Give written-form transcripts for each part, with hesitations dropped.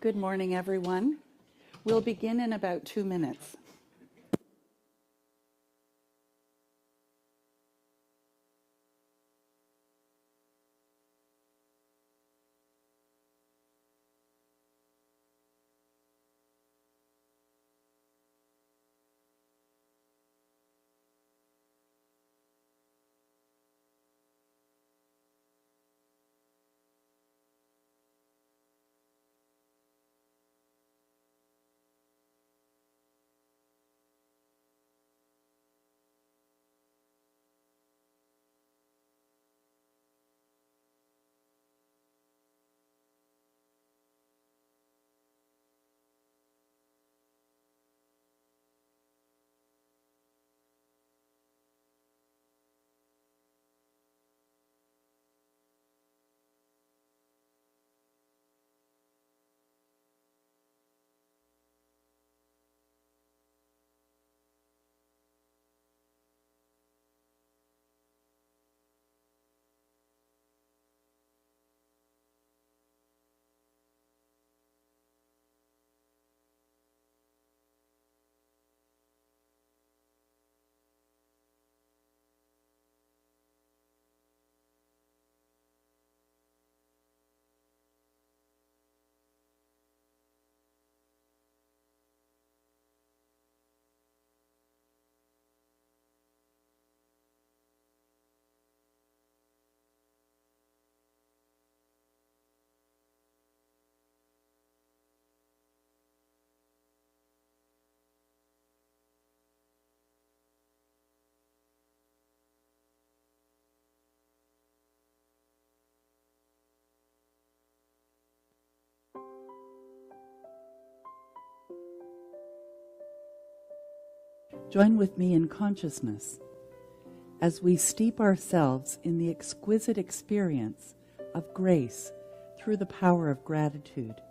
Good morning, everyone. We'll begin in about 2 minutes. Join with me in consciousness as we steep ourselves in the exquisite experience of grace through the power of gratitude.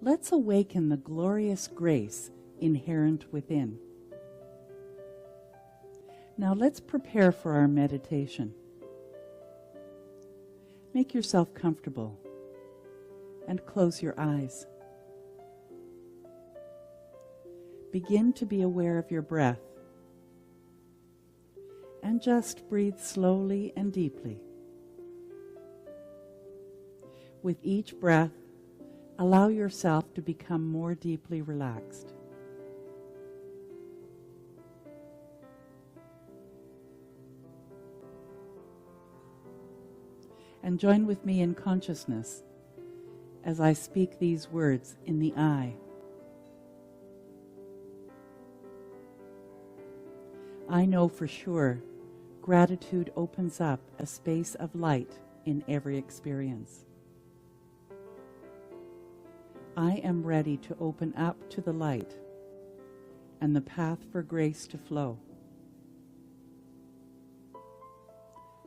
Let's awaken the glorious grace inherent within. Now let's prepare for our meditation. Make yourself comfortable and close your eyes. Begin to be aware of your breath and just breathe slowly and deeply. With each breath, allow yourself to become more deeply relaxed. And join with me in consciousness as I speak these words in the I. I know for sure gratitude opens up a space of light in every experience. I am ready to open up to the light and the path for grace to flow.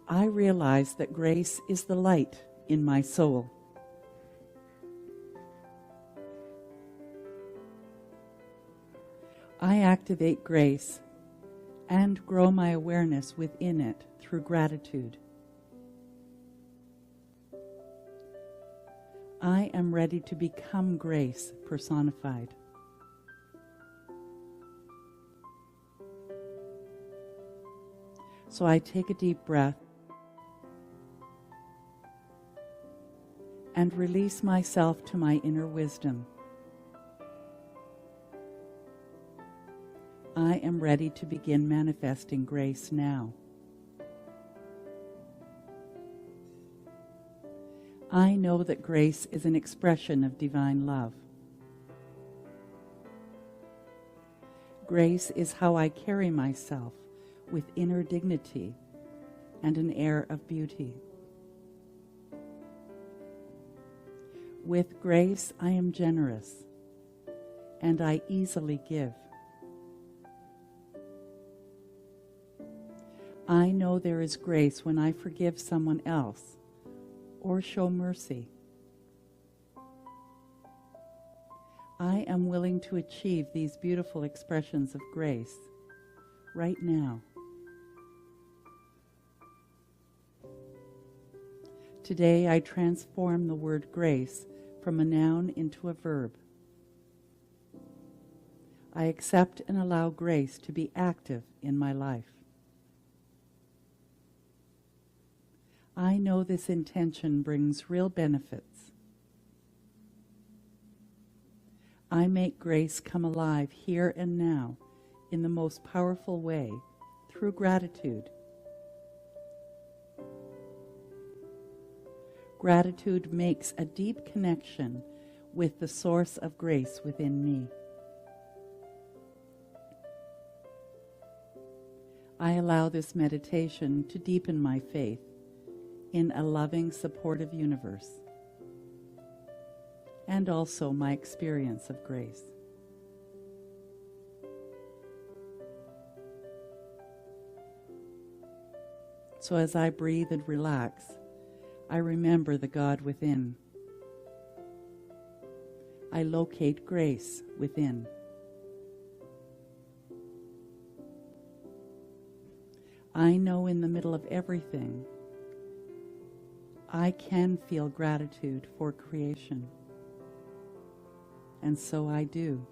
I realize that grace is the light in my soul. I activate grace and grow my awareness within it through gratitude. I am ready to become grace personified. So I take a deep breath and release myself to my inner wisdom. I am ready to begin manifesting grace now. I know that grace is an expression of divine love. Grace is how I carry myself with inner dignity and an air of beauty. With grace, I am generous, and I easily give. I know there is grace when I forgive someone else or show mercy. I am willing to achieve these beautiful expressions of grace right now. Today I transform the word grace from a noun into a verb. I accept and allow grace to be active in my life. I know this intention brings real benefits. I make grace come alive here and now in the most powerful way through gratitude. Gratitude makes a deep connection with the source of grace within me. I allow this meditation to deepen my faith in a loving, supportive universe, and also my experience of grace. So as I breathe and relax, I remember the God within. I locate grace within. I know in the middle of everything, I can feel gratitude for creation. And so I do.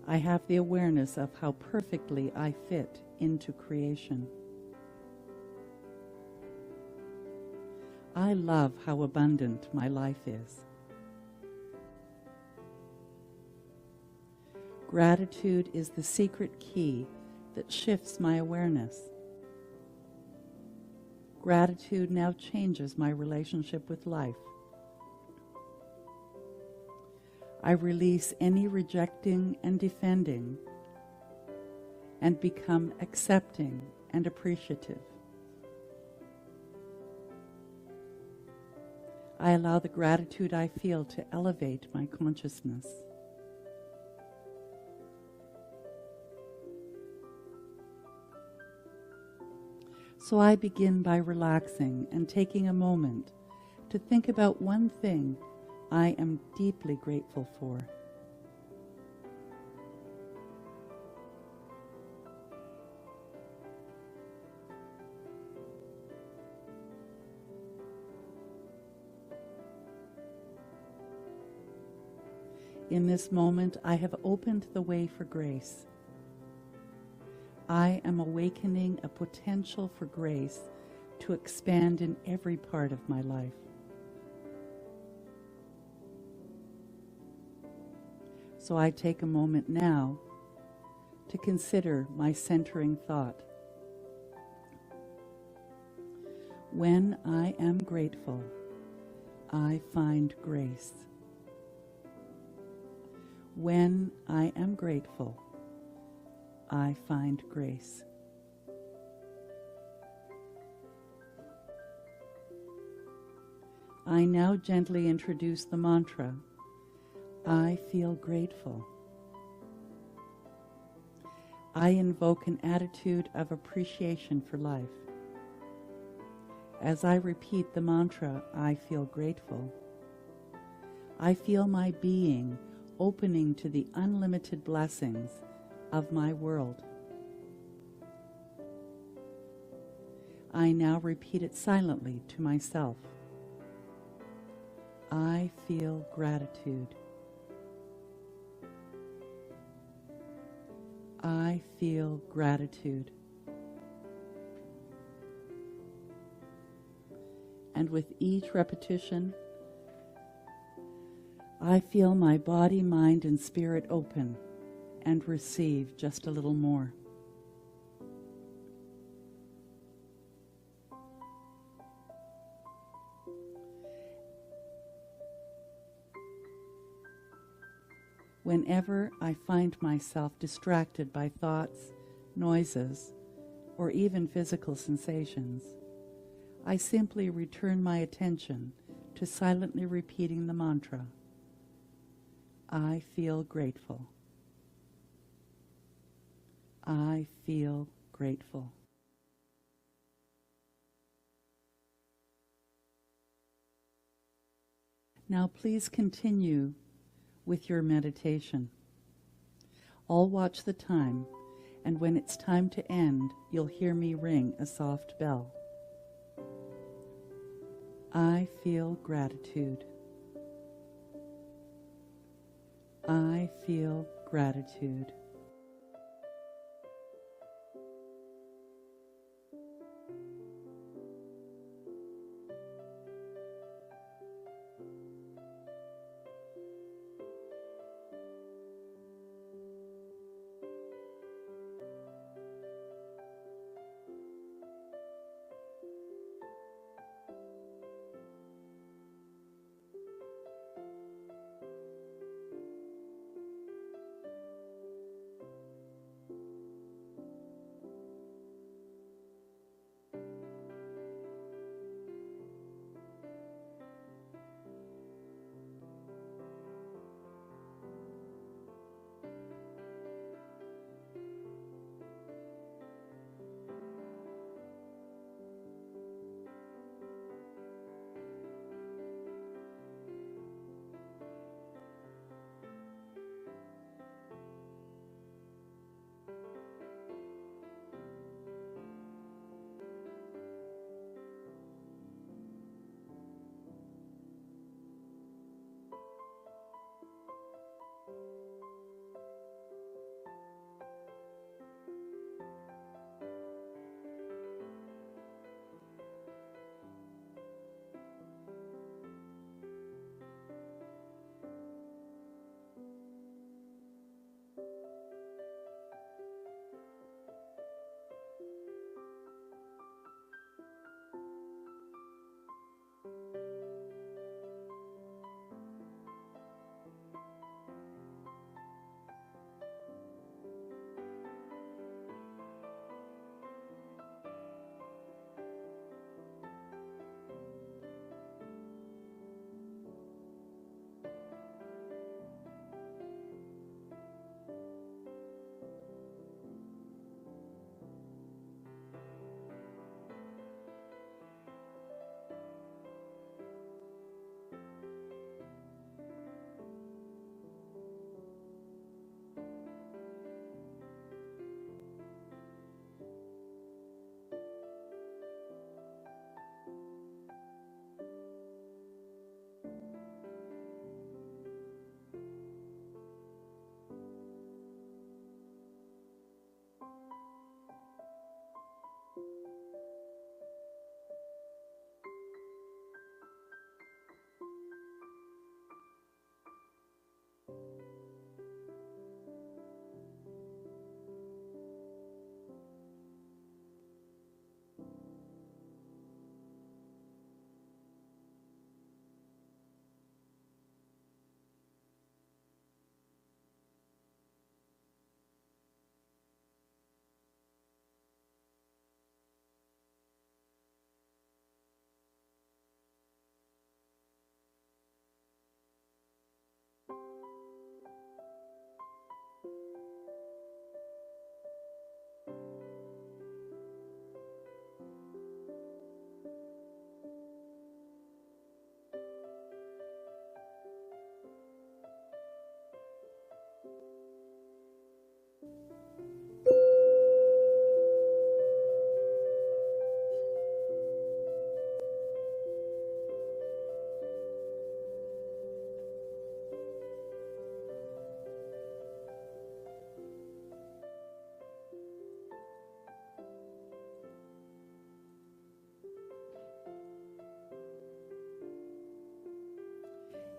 I have the awareness of how perfectly I fit into creation. I love how abundant my life is. Gratitude is the secret key that shifts my awareness. Gratitude now changes my relationship with life. I release any rejecting and defending and become accepting and appreciative. I allow the gratitude I feel to elevate my consciousness. So I begin by relaxing and taking a moment to think about one thing I am deeply grateful for. In this moment, I have opened the way for grace. I am awakening a potential for grace to expand in every part of my life. So I take a moment now to consider my centering thought. When I am grateful, I find grace. When I am grateful, I find grace. I now gently introduce the mantra, I feel grateful. I invoke an attitude of appreciation for life. As I repeat the mantra, I feel grateful, I feel my being opening to the unlimited blessings of my world. I now repeat it silently to myself. I feel gratitude. I feel gratitude. And with each repetition, I feel my body, mind, and spirit open and receive just a little more. Whenever I find myself distracted by thoughts, noises, or even physical sensations, I simply return my attention to silently repeating the mantra, I feel grateful. I feel grateful. Now please continue with your meditation. I'll watch the time, and when it's time to end, you'll hear me ring a soft bell. I feel gratitude. I feel gratitude.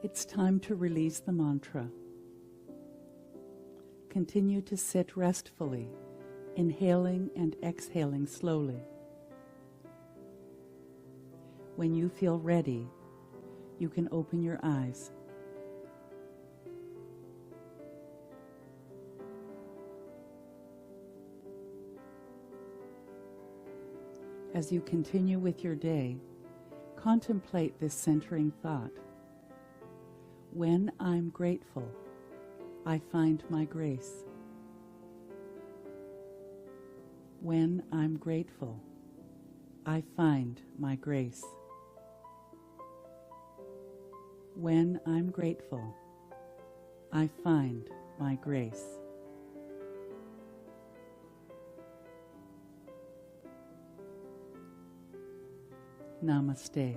It's time to release the mantra. Continue to sit restfully, inhaling and exhaling slowly. When you feel ready, you can open your eyes. As you continue with your day, contemplate this centering thought. When I'm grateful, I find my grace. When I'm grateful, I find my grace. When I'm grateful, I find my grace. Namaste.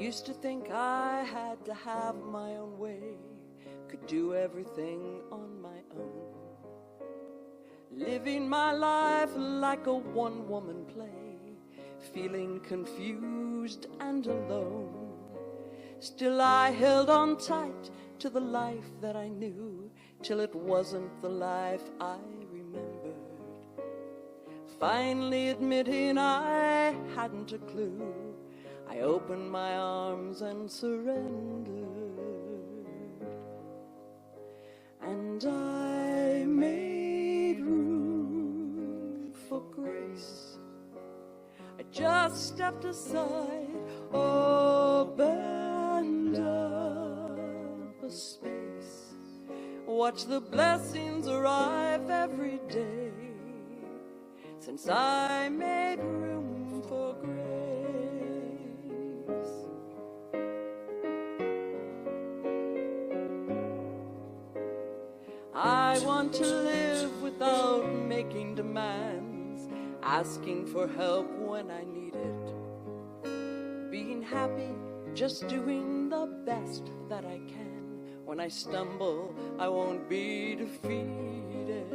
Used to think I had to have my own way, could do everything on my own, living my life like a one-woman play, feeling confused and alone. Still I held on tight to the life that I knew, till it wasn't the life I remembered. Finally admitting I hadn't a clue, I opened my arms and surrendered. And I made room for grace. I just stepped aside, opened up a space, watch the blessings arrive every day, since I made room for grace. I want to live without making demands, asking for help when I need it, being happy, just doing the best that I can. When I stumble, I won't be defeated.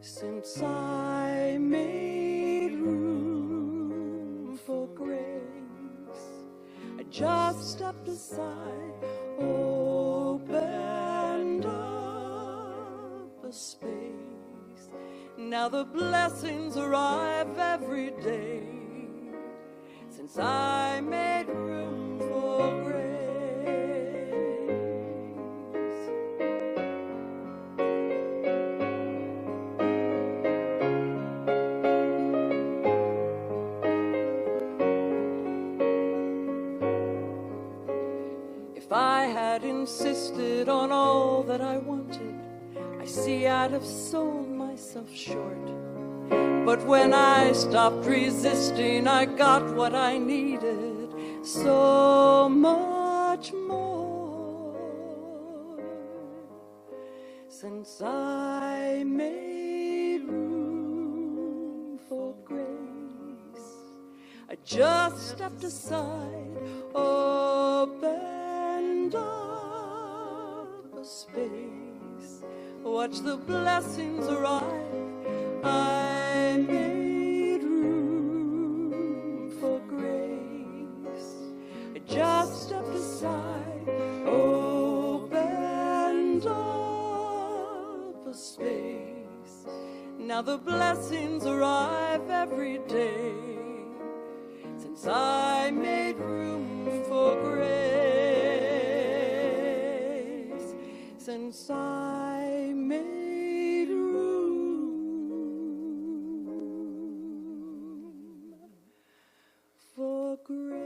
Since I made room for grace, I just stepped aside, opened up a space. Now the blessings arrive every day, since I made room for grace. If I had insisted on all that I wanted, I see I'd have sold myself short. But when I stopped resisting, I got what I needed, so much more. Since I made room for grace, I just stepped aside, opened up a space, watch the blessings arrive. I made room for grace. I just stepped aside, opened up a space. Now the blessings arrive every day, since I made room for grace. Since I made room for grace.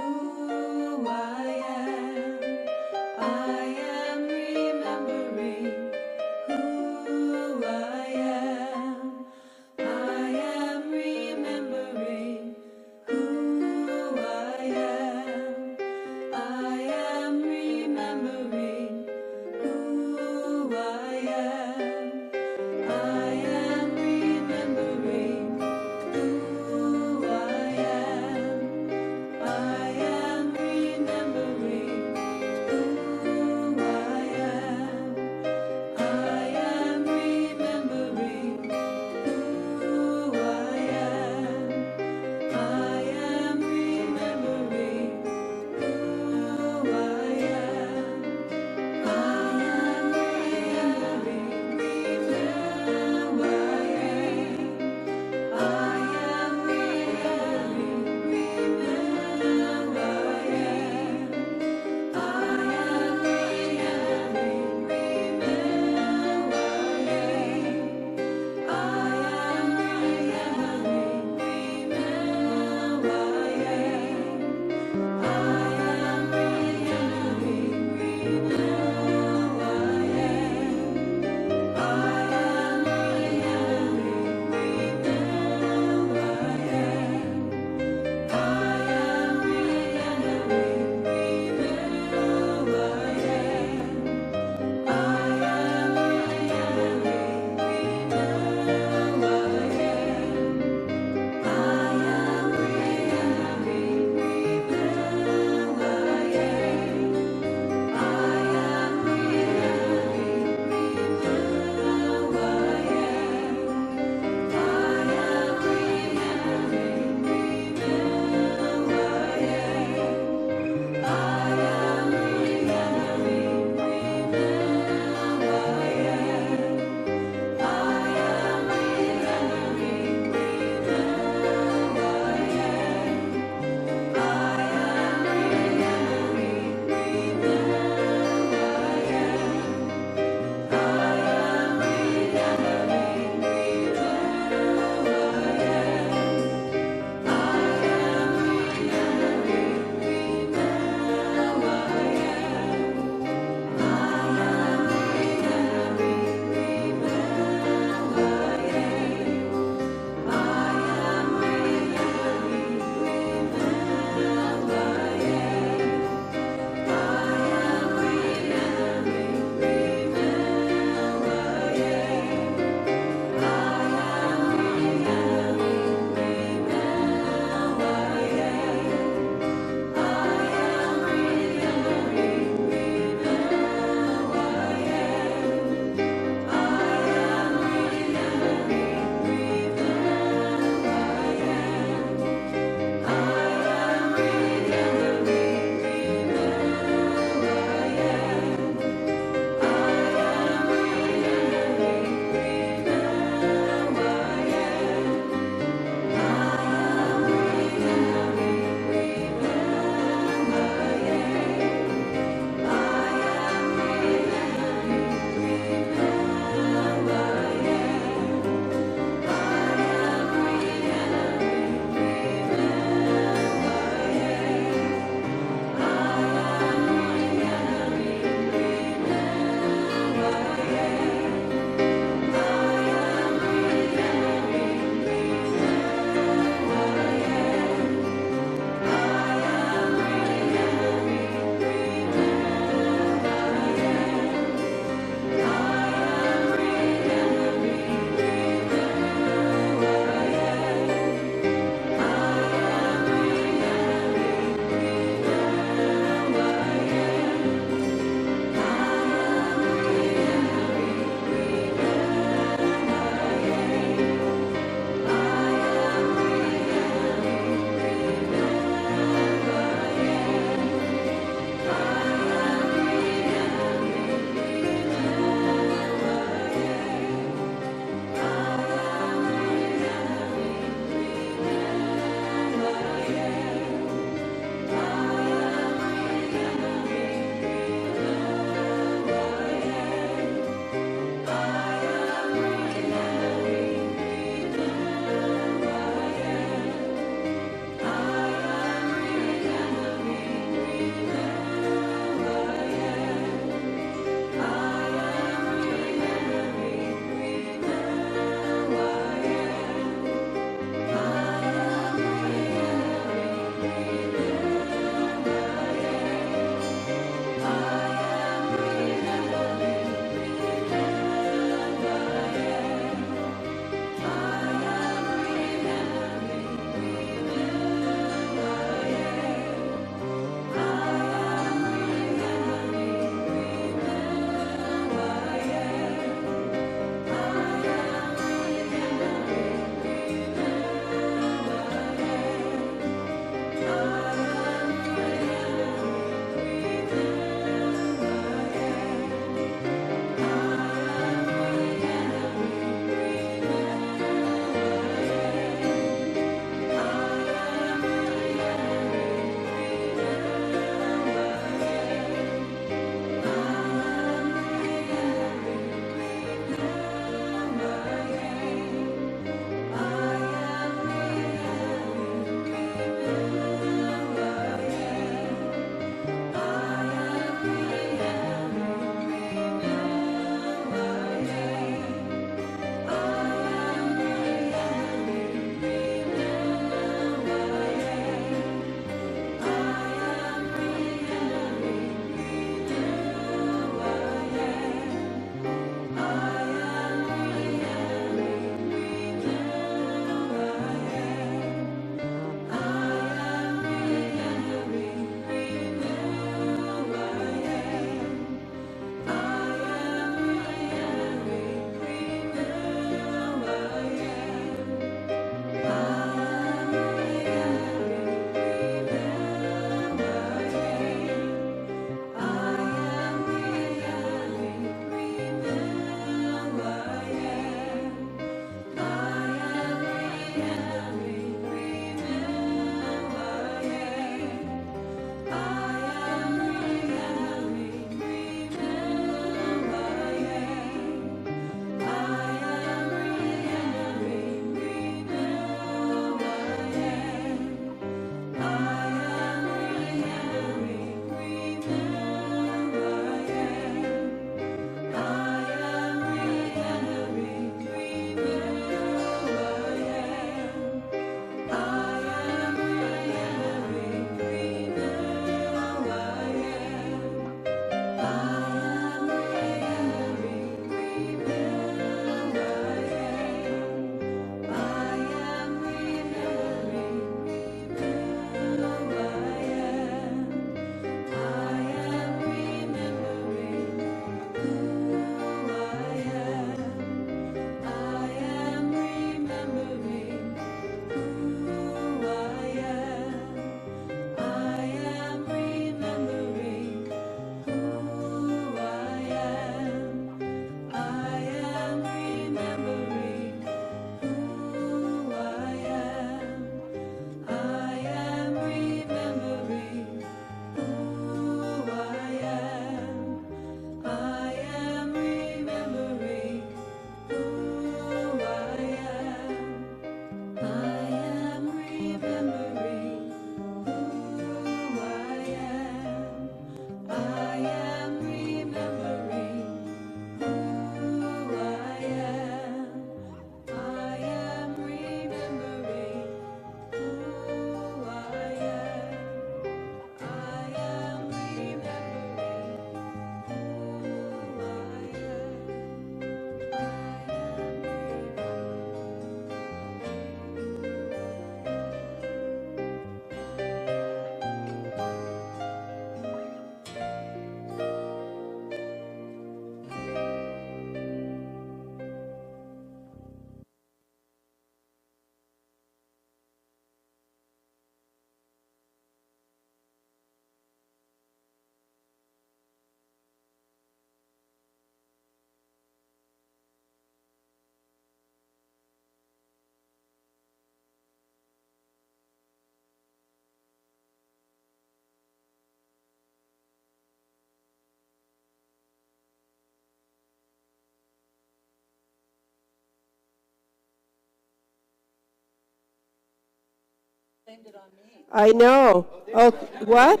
I know. Oh, what?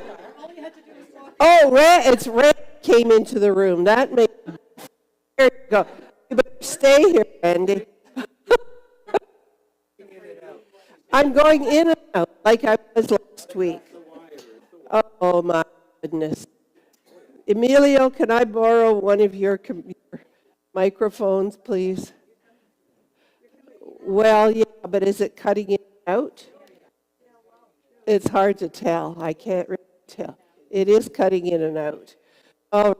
Oh, it's Ray came into the room. That makes. There you go. You better stay here, Randy. I'm going in and out like I was last week. Oh, my goodness. Emilio, can I borrow one of your microphones, please? Well, yeah, but is it cutting it out? It's hard to tell. I can't really tell. It is cutting in and out. Oh.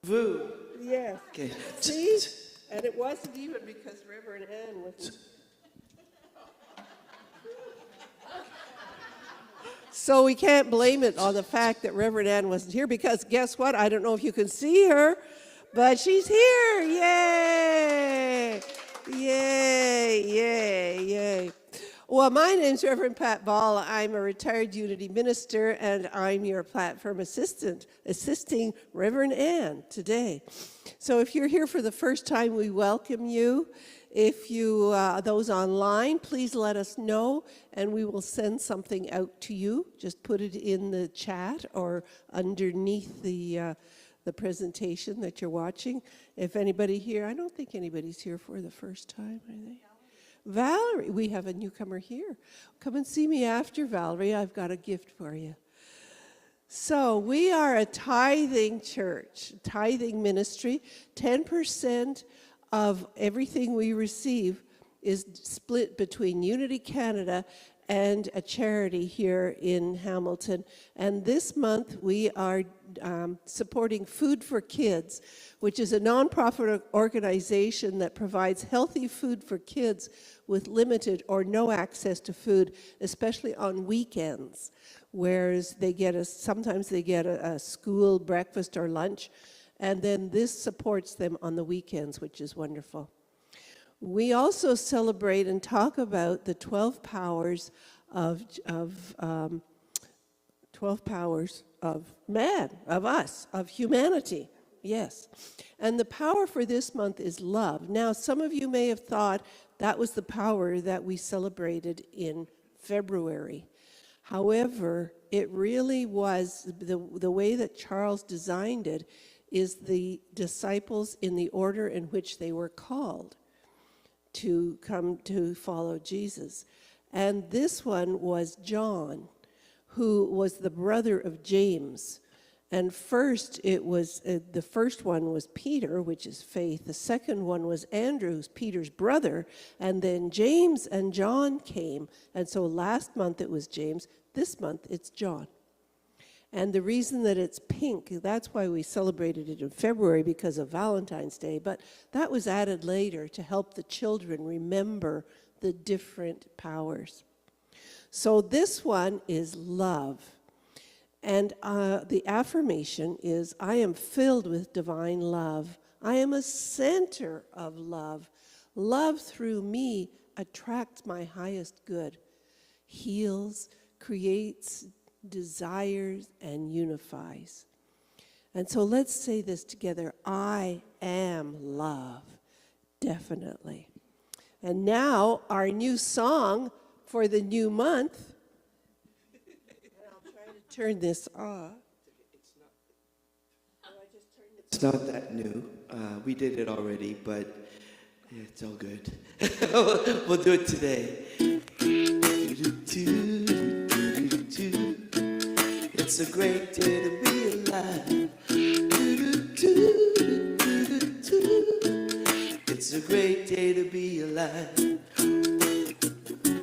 Vu. Yes. Okay. See? And it wasn't even because Reverend Ann was. So we can't blame it on the fact that Reverend Ann wasn't here because guess what? I don't know if you can see her, but she's here. Yay! Yay, yay, yay. Well, my name's Reverend Pat Ball. I'm a retired Unity minister, and I'm your platform assistant, assisting Reverend Ann today. So if you're here for the first time, we welcome you. If you, those online, please let us know, and we will send something out to you. Just put it in the chat or underneath the presentation that you're watching. If anybody here, I don't think anybody's here for the first time, are they? Valerie, we have a newcomer here. Come and see me after, Valerie. I've got a gift for you. So we are a tithing church, tithing ministry. 10% of everything we receive is split between Unity Canada and a charity here in Hamilton. And this month we are supporting Food for Kids, which is a nonprofit organization that provides healthy food for kids with limited or no access to food, especially on weekends, whereas sometimes they get a school breakfast or lunch, and then this supports them on the weekends, which is wonderful. We also celebrate and talk about the 12 powers of man, of us, of humanity. Yes. And the power for this month is love. Now, some of you may have thought that was the power that we celebrated in February. However, it really was, the way that Charles designed it is the disciples in the order in which they were called to come to follow Jesus. And this one was John, who was the brother of James. And first, the first one was Peter, which is faith. The second one was Andrew, who's Peter's brother. And then James and John came. And so last month it was James. This month it's John. And the reason that it's pink, that's why we celebrated it in February, because of Valentine's Day. But that was added later to help the children remember the different powers. So this one is love. And the affirmation is, I am filled with divine love. I am a center of love. Love through me attracts my highest good, heals, creates, desires, and unifies. And so let's say this together. I am love, definitely. And now our new song for the new month. I'll try to turn this off. It's not that new. We did it already, but it's all good. We'll do it today. It's a great day to be alive. It's a great day to be alive.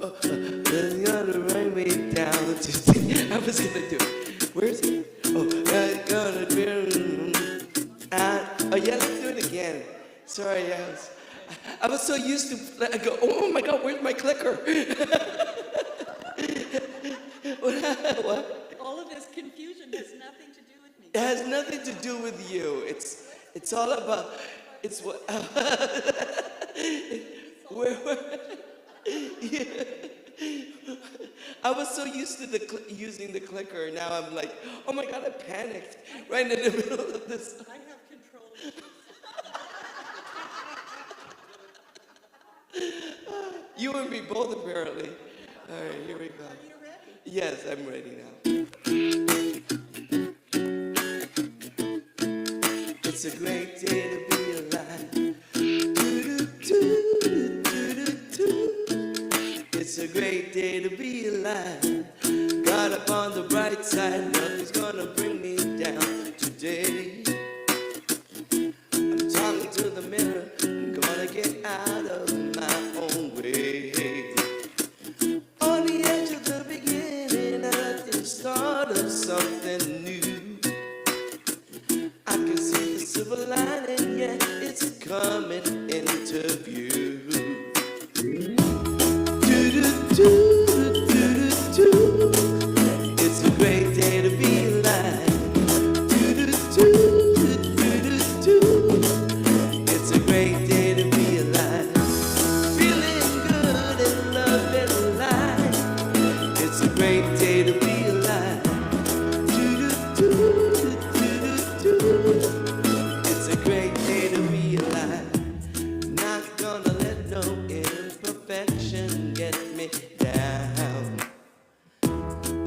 Oh, I'm gonna write me down. I was gonna do it. Where's it? Oh, I'm gonna do it. Oh yeah, let's do it again. Sorry, I was so used to. I go, oh my God, where's my clicker? What? All of this confusion has nothing to do with me. It has nothing to do with you. It's all about. It's what. Yeah. I was so used to using the clicker. Now I'm like, oh my God, I panicked right in the middle of this. I have control. You and me both, apparently. All right, here we go. Are you ready? Yes, I'm ready now. It's a great day to be alive. It's a great day to be alive. Got up on the bright side, nothing's gonna bring me down today. I'm talking to the mirror, I'm gonna get out of my own way. On the edge of the beginning, at the start of something new. I can see the silver lining, yeah, it's coming into view. It's a great day to be alive. It's a great day to be alive. Feeling good and loving life. It's a great day to be alive. It's a great day to be alive. Not gonna let no imperfection get me down.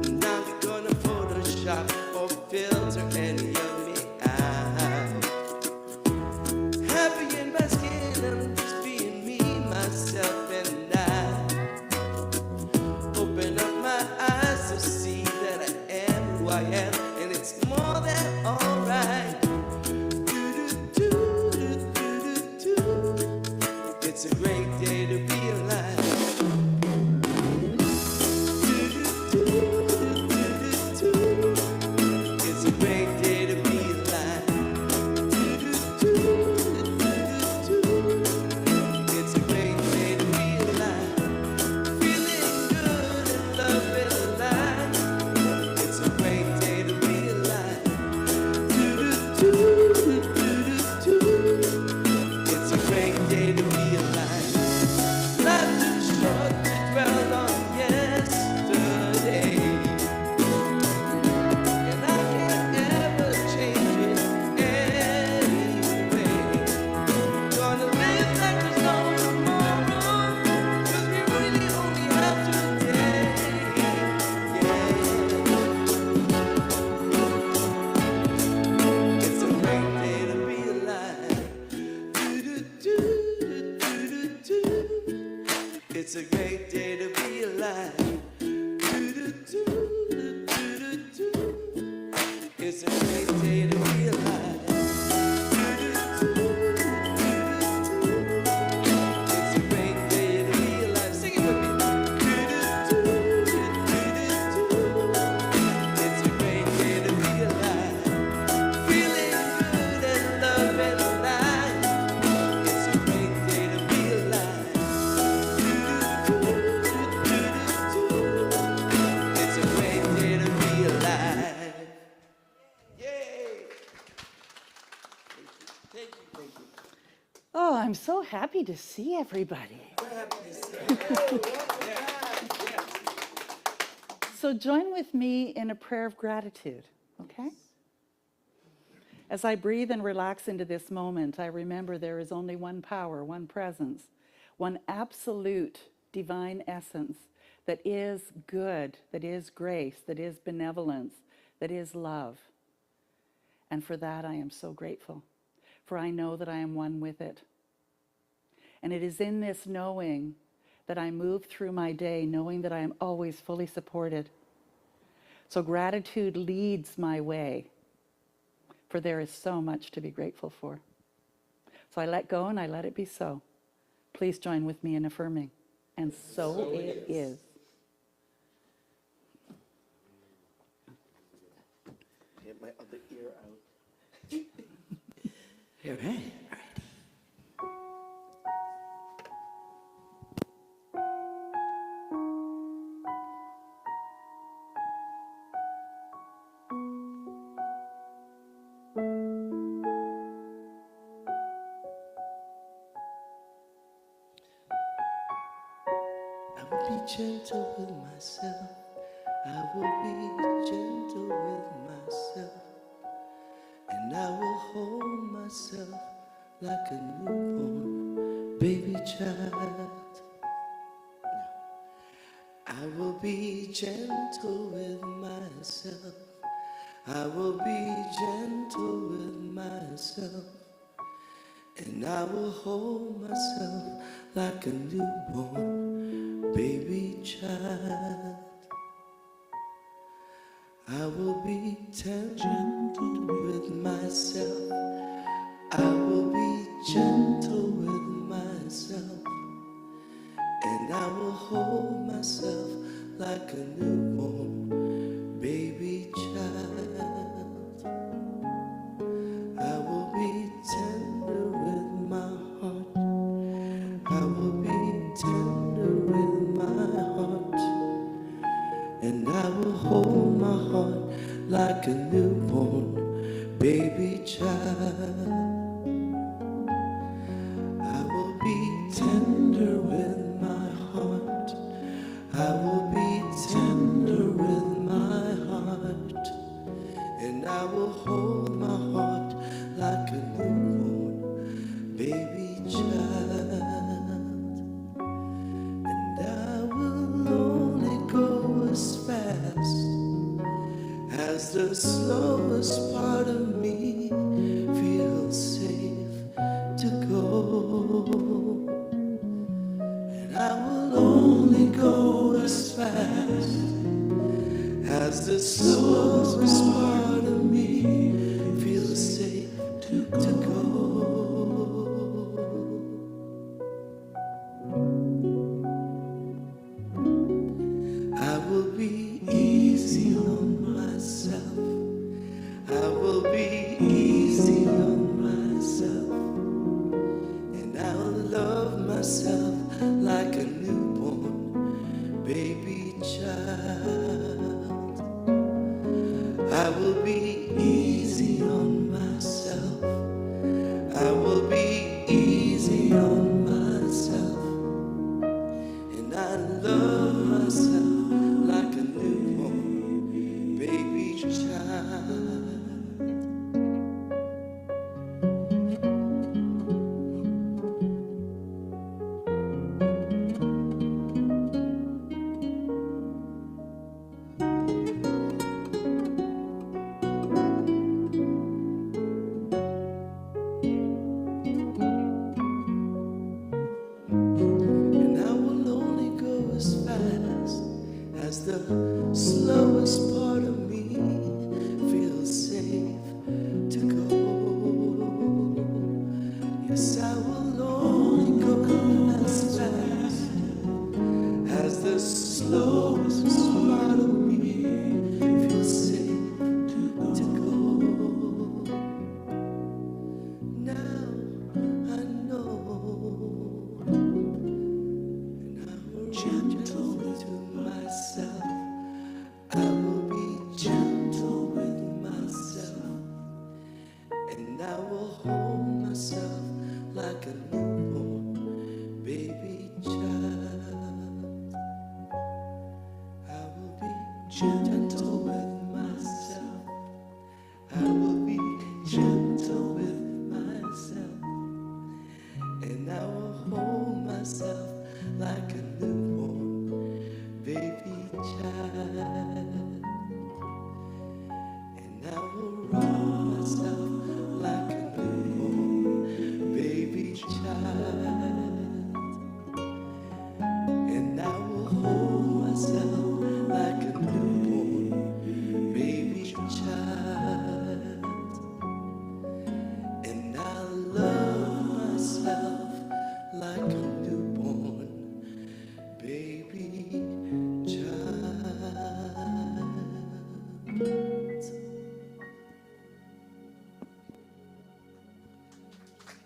Not gonna Photoshop or filter any of me out. Happy in my skin, I'm just being me, myself, and I. Open up my eyes to see that I am who I am, and it's more than alright. It's a great day to be alive. It's a great day to be alive. It's a great day to be alive. Feeling good and loving life. It's a great day to be alive. It's a great day to be alive. Life too short to dwell on yesterday. And I can't ever change it anyway. Gonna live like there's no tomorrow, 'cause we really only have today. Yeah. It's a great day to be alive. It's a great day to be alive. It's a great day to be alive. It's a great day to be alive. Sing it with me. It's a great day to be alive. Feeling good and loving life. It's a great day to be alive. It's a great day to be alive. Yay! Thank you, thank you. Oh, I'm so happy to see everybody. So join with me in a prayer of gratitude, okay? As I breathe and relax into this moment, I remember there is only one power, one presence, one absolute divine essence that is good, that is grace, that is benevolence, that is love. And for that I am so grateful, for I know that I am one with it. And it is in this knowing that I move through my day, knowing that I am always fully supported. So gratitude leads my way, for there is so much to be grateful for. So I let go and I let it be so. Please join with me in affirming. And so it is. Get my other ear out. All right. I will be gentle with myself. I will be gentle with myself. And I will hold myself like a newborn baby child. I will be gentle with myself. I will be gentle with myself. And I will hold myself like a newborn baby child. I will be gentle with myself. I will be gentle with myself. And I will hold myself like a newborn baby child. I will be tender with my heart. I will be tender with my heart. And I will hold my heart like a newborn baby child. I will be tender with my heart. I will be tender with my heart. And I will hold my heart like a newborn baby child. And I will only go as fast as the slowest part of me feels safe to go. And I will only go as fast as the slowest part of me feels safe to go. I will be easy on myself. I will be easy on myself. And I'll love myself like a newborn baby child. I will be easy on myself. I will be easy on myself. And I love myself like a newborn baby child. And I will only go as fast as the slowest part of me feels safe to go. Yes, I will only go as fast as the slowest part of me feels safe to go. Now I know. Gentle to myself. I will be gentle with myself. And I will hold myself like a newborn baby child. I will be gentle with myself. I will be gentle with myself. And I will hold myself like a newborn baby child. And I will rock myself like a newborn baby child. And I will hold myself like a newborn baby child. And I love myself like a newborn baby child.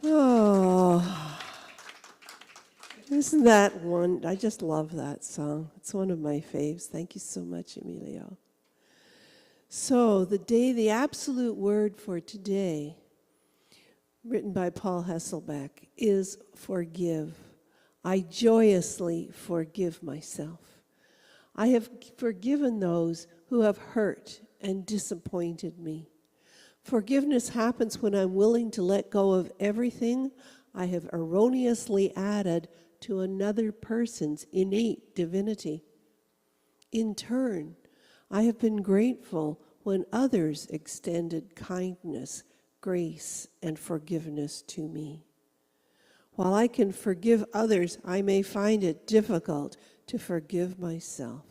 Oh, isn't that one? I just love that song. It's one of my faves. Thank you so much, Emilio. So, the absolute word for today, written by Paul Hesselbeck, is forgive. I joyously forgive myself. I have forgiven those who have hurt and disappointed me. Forgiveness happens when I'm willing to let go of everything I have erroneously added to another person's innate divinity. In turn, I have been grateful when others extended kindness, grace, and forgiveness to me. While I can forgive others, I may find it difficult to forgive myself,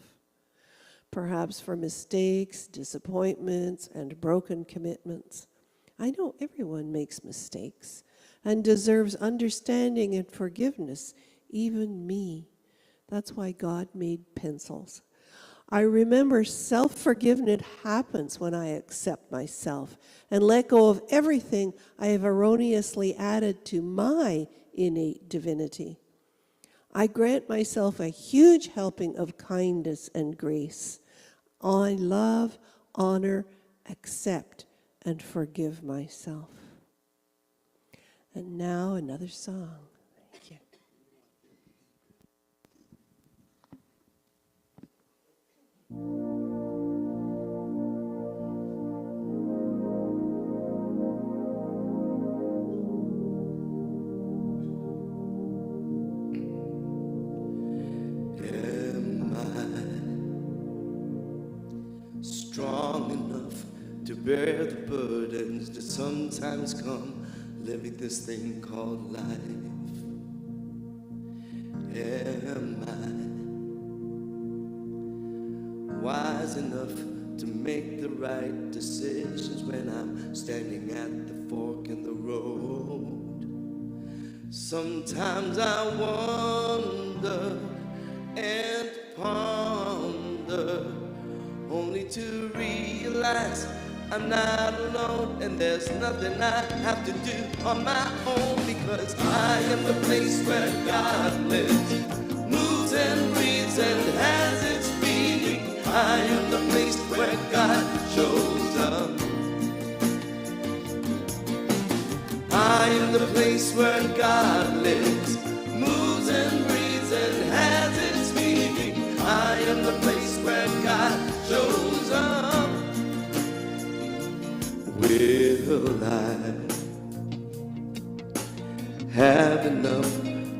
perhaps for mistakes, disappointments, and broken commitments. I know everyone makes mistakes and deserves understanding and forgiveness, even me. That's why God made pencils. I remember self-forgiveness happens when I accept myself and let go of everything I have erroneously added to my innate divinity. I grant myself a huge helping of kindness and grace. I love, honor, accept, and forgive myself. And now another song. Thank you. Am I strong enough to bear the burdens that sometimes come living this thing called life? Am I wise enough to make the right decisions when I'm standing at the fork in the road? Sometimes I wonder and ponder, only to realize I'm not alone, and there's nothing I have to do on my own, because I am the place where God lives, moves and breathes and has its being. I am the place where God shows up. I am the place where God lives, moves and breathes and has its being. I am the place where God shows up. Will I have enough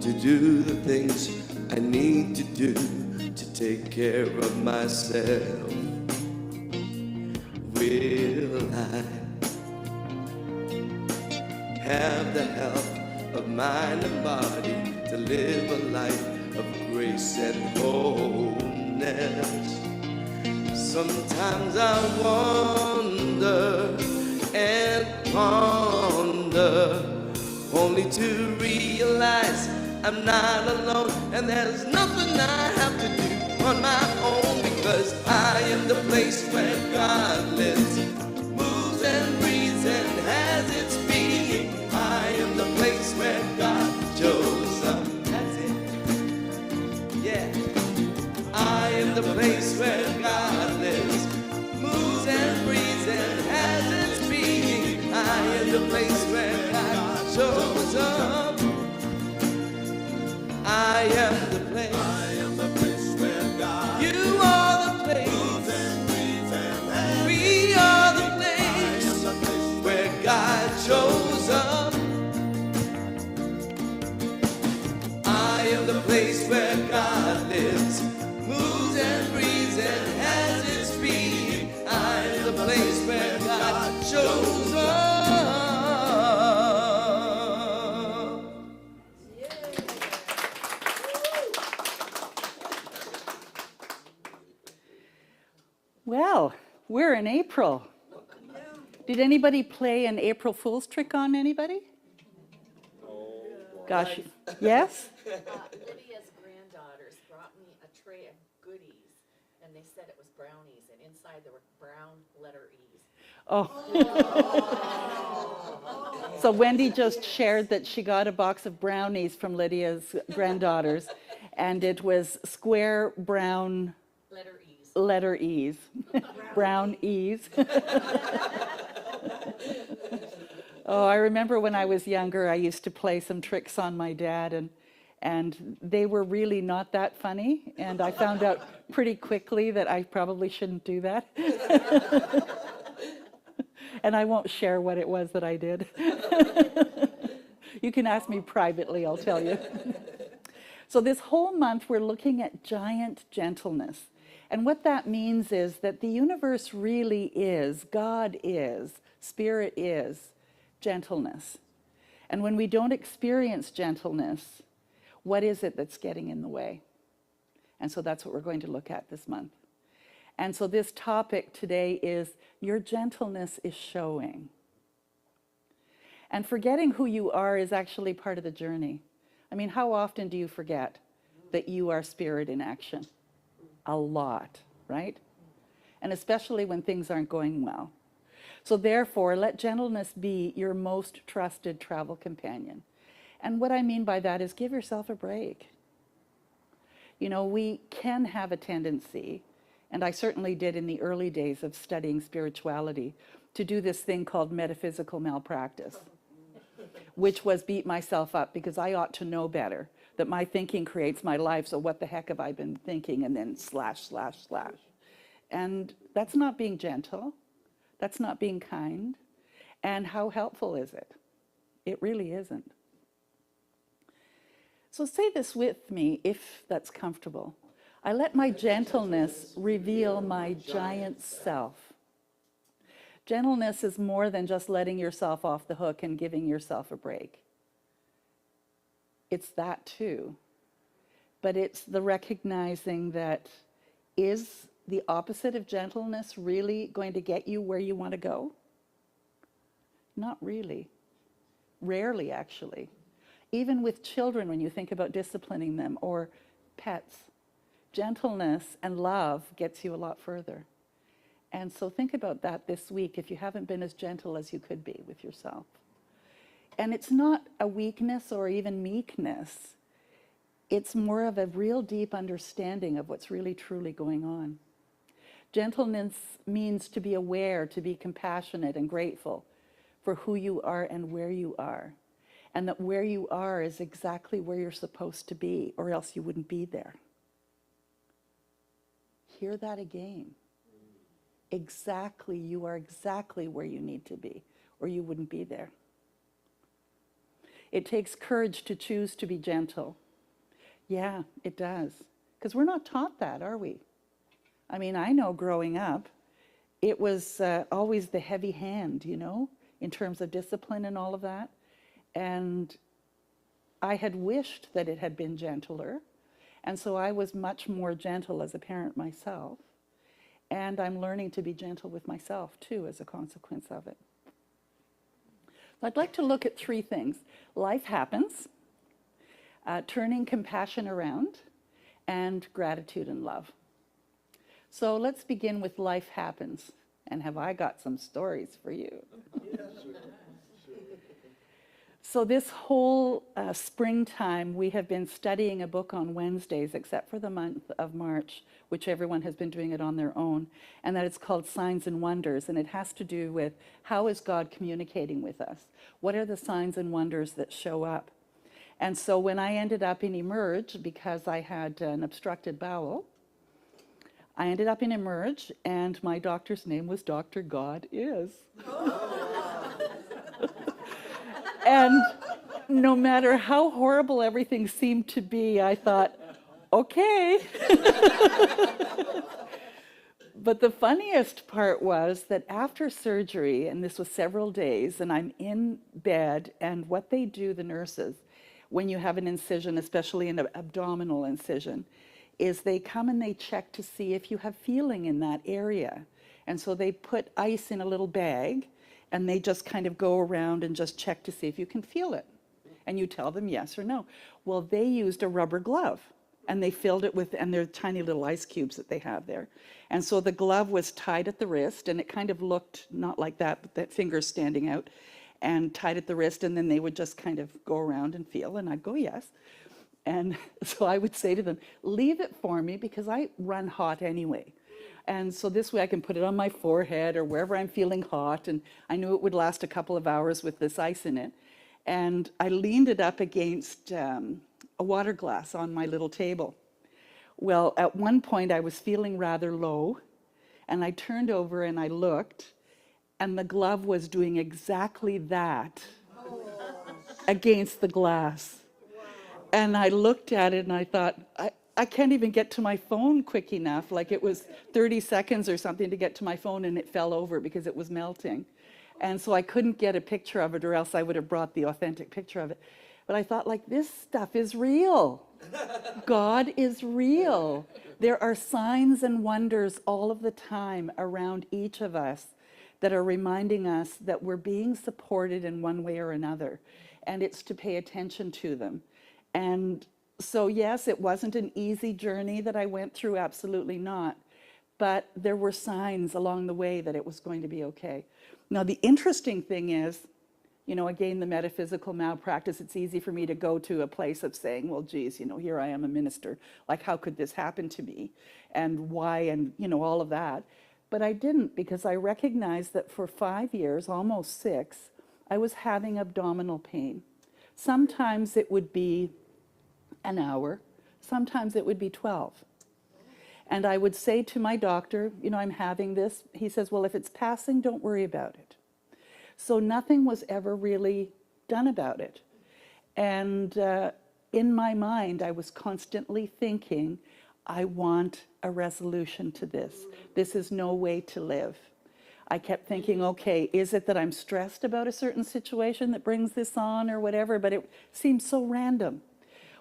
to do the things I need to do to take care of myself? Will I have the health of mind and body to live a life of grace and wholeness? Sometimes I wonder and ponder, only to realize I'm not alone, and there's nothing I have to do on my own, because I am the place where God lives, moves and breathes and has its being. I am the place where God shows up. That's it. Yeah. I am the place where God lives, moves and breathes and has its being. I am the place where God shows up. I am the place. I am the place where God. You are the place. Moves and breathes and has. We are the place. I am the place where God shows up. I am the place where God lives, moves and breathes and has its being. I am the place where God shows up. Well, we're in April. Did anybody play an April Fool's trick on anybody? Gosh, yes? Lydia's granddaughters brought me a tray of goodies, and they said it was brownies, and inside there were brown letter E's. Oh. So Wendy just shared that she got a box of brownies from Lydia's granddaughters, and it was square brown Letter E's. letter E's. Brown E's. Oh, I remember when I was younger, I used to play some tricks on my dad, and they were really not that funny, and I found out pretty quickly that I probably shouldn't do that. And I won't share what it was that I did. You can ask me privately, I'll tell you. So this whole month, we're looking at giant gentleness. And what that means is that the universe really is, God is, Spirit is gentleness. And when we don't experience gentleness, what is it that's getting in the way? And so that's what we're going to look at this month. And so this topic today is your gentleness is showing. And forgetting who you are is actually part of the journey. I mean, how often do you forget that you are spirit in action? A lot, right? And especially when things aren't going well. So therefore, let gentleness be your most trusted travel companion. And what I mean by that is give yourself a break. You know, we can have a tendency, and I certainly did in the early days of studying spirituality, to do this thing called metaphysical malpractice, which was beat myself up because I ought to know better, that my thinking creates my life, so what the heck have I been thinking, and then slash, slash, slash. And that's not being gentle. That's not being kind. And how helpful is it? It really isn't. So say this with me, if that's comfortable. I let my gentleness reveal my giant self. Gentleness is more than just letting yourself off the hook and giving yourself a break. It's that too. But it's the recognizing that, is the opposite of gentleness really going to get you where you want to go? Not really. Rarely, actually. Even with children, when you think about disciplining them, or pets, gentleness and love gets you a lot further. And so think about that this week if you haven't been as gentle as you could be with yourself. And it's not a weakness or even meekness. It's more of a real deep understanding of what's really truly going on. Gentleness means to be aware, to be compassionate and grateful for who you are and where you are. And that where you are is exactly where you're supposed to be, or else you wouldn't be there. Hear that again. Exactly, you are exactly where you need to be, or you wouldn't be there. It takes courage to choose to be gentle. Yeah, it does. Because we're not taught that, are we? I mean, I know growing up, it was always the heavy hand, you know, in terms of discipline and all of that. And I had wished that it had been gentler. And so I was much more gentle as a parent myself. And I'm learning to be gentle with myself, too, as a consequence of it. I'd like to look at three things. Life happens, turning compassion around, and gratitude and love. So let's begin with life happens. And have I got some stories for you? So this whole springtime, we have been studying a book on Wednesdays, except for the month of March, which everyone has been doing it on their own, and that it's called Signs and Wonders, and it has to do with how is God communicating with us? What are the signs and wonders that show up? And so when I ended up in Emerge, because I had an obstructed bowel, I ended up in Emerge, and my doctor's name was Dr. God Is. And no matter how horrible everything seemed to be, I thought, okay. But the funniest part was that after surgery, and this was several days, and I'm in bed, and what they do, the nurses, when you have an incision, especially an abdominal incision, is they come and they check to see if you have feeling in that area. And so they put ice in a little bag, and they just kind of go around and just check to see if you can feel it. And you tell them yes or no. Well, they used a rubber glove, and they filled it with, and they're tiny little ice cubes that they have there. And so the glove was tied at the wrist, and it kind of looked not like that, but that finger's standing out, and tied at the wrist, and then they would just kind of go around and feel, and I'd go yes. And so I would say to them, leave it for me, because I run hot anyway. And so this way I can put it on my forehead or wherever I'm feeling hot. And I knew it would last a couple of hours with this ice in it. And I leaned it up against a water glass on my little table. Well, at one point I was feeling rather low, and I turned over and I looked, and the glove was doing exactly that against the glass. And I looked at it and I thought, I can't even get to my phone quick enough. Like it was 30 seconds or something to get to my phone, and it fell over because it was melting. And so I couldn't get a picture of it, or else I would have brought the authentic picture of it. But I thought, like, this stuff is real. God is real. There are signs and wonders all of the time around each of us that are reminding us that we're being supported in one way or another. And it's to pay attention to them. And so, yes, it wasn't an easy journey that I went through, absolutely not. But there were signs along the way that it was going to be okay. Now, the interesting thing is, you know, again, the metaphysical malpractice, it's easy for me to go to a place of saying, well, geez, you know, here I am a minister. Like, how could this happen to me? And why? And, you know, all of that. But I didn't, because I recognized that for 5 years, almost 6, I was having abdominal pain. Sometimes it would be an hour. Sometimes it would be 12. And I would say to my doctor, you know, I'm having this. He says, well, if it's passing, don't worry about it. So nothing was ever really done about it. And in my mind, I was constantly thinking, I want a resolution to this. This is no way to live. I kept thinking, okay, is it that I'm stressed about a certain situation that brings this on or whatever? But it seemed so random.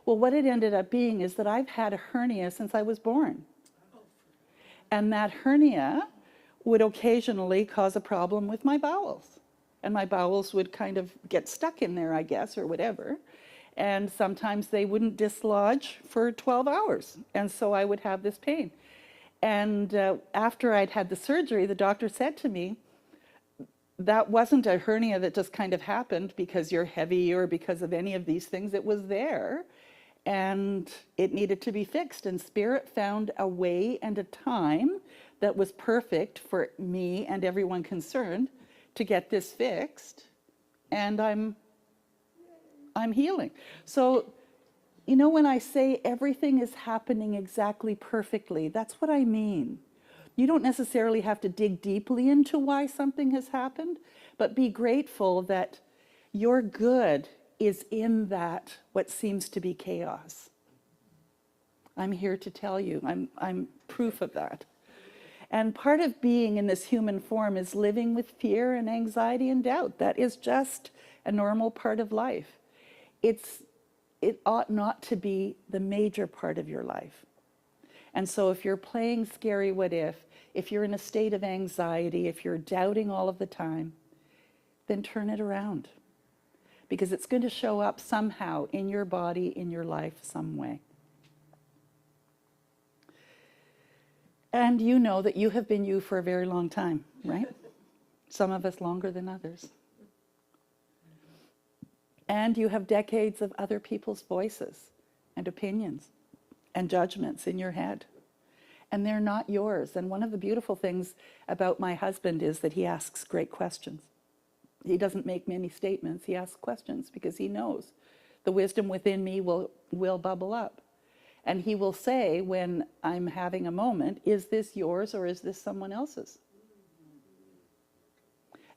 Well, what it ended up being is that I've had a hernia since I was born. And that hernia would occasionally cause a problem with my bowels. And my bowels would kind of get stuck in there, I guess, or whatever. And sometimes they wouldn't dislodge for 12 hours. And so I would have this pain. And after I'd had the surgery, the doctor said to me, that wasn't a hernia that just kind of happened because you're heavy or because of any of these things. It was there. And it needed to be fixed. And Spirit found a way and a time that was perfect for me and everyone concerned to get this fixed. And I'm healing. So, you know, when I say everything is happening exactly perfectly, that's what I mean. You don't necessarily have to dig deeply into why something has happened, but be grateful that your good is in that what seems to be chaos. I'm here to tell you, I'm proof of that. And part of being in this human form is living with fear and anxiety and doubt. That is just a normal part of life. It ought not to be the major part of your life. And so if you're playing scary what if you're in a state of anxiety, if you're doubting all of the time, then turn it around. Because it's going to show up somehow in your body, in your life, some way. And you know that you have been you for a very long time, right? Some of us longer than others. And you have decades of other people's voices and opinions and judgments in your head. And they're not yours. And one of the beautiful things about my husband is that he asks great questions. He doesn't make many statements. He asks questions because he knows the wisdom within me will bubble up. And he will say when I'm having a moment, is this yours or is this someone else's?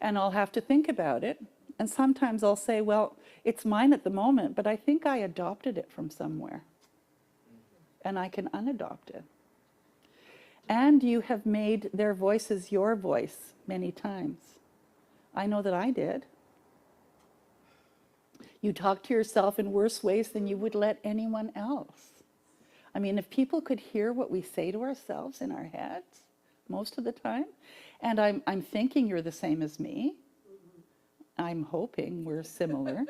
And I'll have to think about it. And sometimes I'll say, well, it's mine at the moment, but I think I adopted it from somewhere. And I can unadopt it. And you have made their voices your voice many times. I know that I did. You talk to yourself in worse ways than you would let anyone else. I mean, if people could hear what we say to ourselves in our heads most of the time, and I'm thinking you're the same as me. I'm hoping we're similar.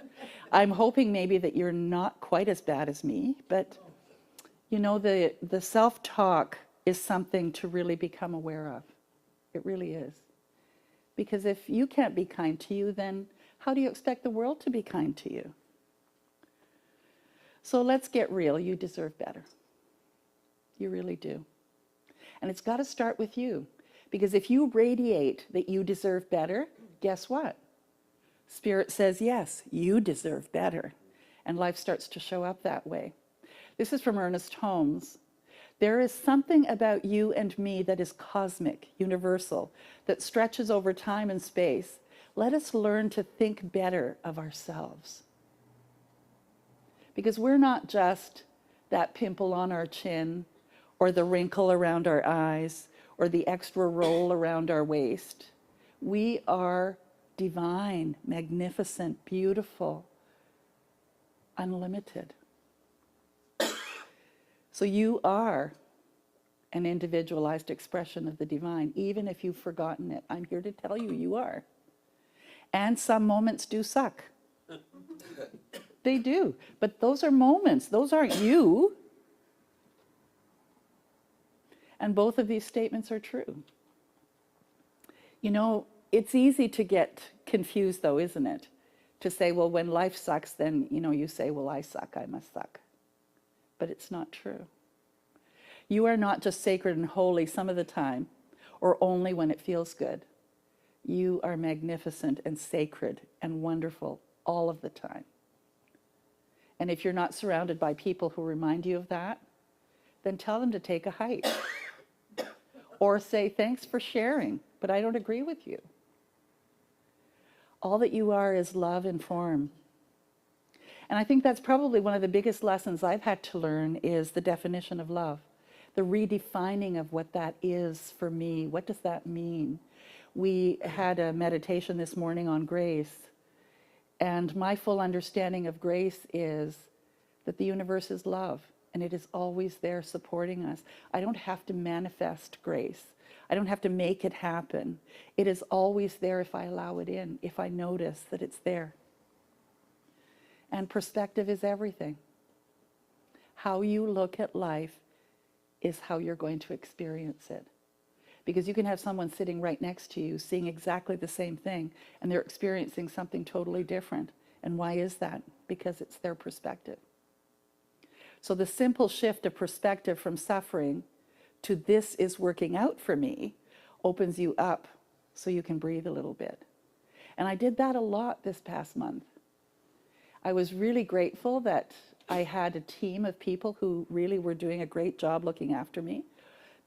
I'm hoping maybe that you're not quite as bad as me, but you know, the self-talk is something to really become aware of. It really is. Because if you can't be kind to you, then how do you expect the world to be kind to you? So let's get real. You deserve better. You really do. And it's got to start with you. Because if you radiate that you deserve better, guess what? Spirit says, yes, you deserve better. And life starts to show up that way. This is from Ernest Holmes. There is something about you and me that is cosmic, universal, that stretches over time and space. Let us learn to think better of ourselves. Because we're not just that pimple on our chin, or the wrinkle around our eyes, or the extra roll around our waist. We are divine, magnificent, beautiful, unlimited. So you are an individualized expression of the divine, even if you've forgotten it. I'm here to tell you, you are. And some moments do suck. They do. But those are moments. Those aren't you. And both of these statements are true. You know, it's easy to get confused, though, isn't it? To say, well, when life sucks, then, you know, you say, well, I suck, I must suck. But it's not true. You are not just sacred and holy some of the time, or only when it feels good. You are magnificent and sacred and wonderful all of the time. And if you're not surrounded by people who remind you of that, then tell them to take a hike. Or say, thanks for sharing, but I don't agree with you. All that you are is love in form. And I think that's probably one of the biggest lessons I've had to learn is the definition of love. The redefining of what that is for me. What does that mean? We had a meditation this morning on grace. And my full understanding of grace is that the universe is love. And it is always there supporting us. I don't have to manifest grace. I don't have to make it happen. It is always there if I allow it in, if I notice that it's there. And perspective is everything. How you look at life is how you're going to experience it. Because you can have someone sitting right next to you seeing exactly the same thing, and they're experiencing something totally different. And why is that? Because it's their perspective. So the simple shift of perspective from suffering to this is working out for me opens you up so you can breathe a little bit. And I did that a lot this past month. I was really grateful that I had a team of people who really were doing a great job looking after me,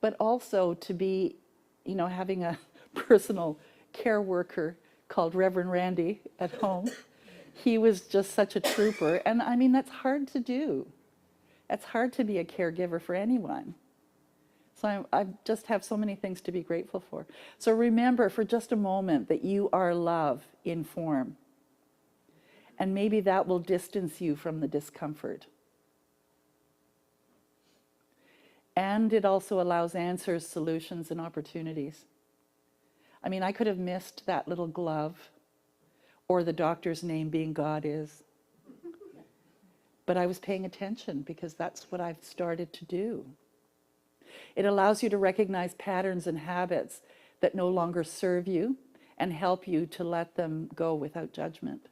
but also to be, you know, having a personal care worker called Reverend Randy at home. He was just such a trooper. And I mean, that's hard to do. It's hard to be a caregiver for anyone. So I just have so many things to be grateful for. So remember for just a moment that you are love in form. And maybe that will distance you from the discomfort. And it also allows answers, solutions, and opportunities. I mean, I could have missed that little glove or the doctor's name being God is. But I was paying attention because that's what I've started to do. It allows you to recognize patterns and habits that no longer serve you and help you to let them go without judgment.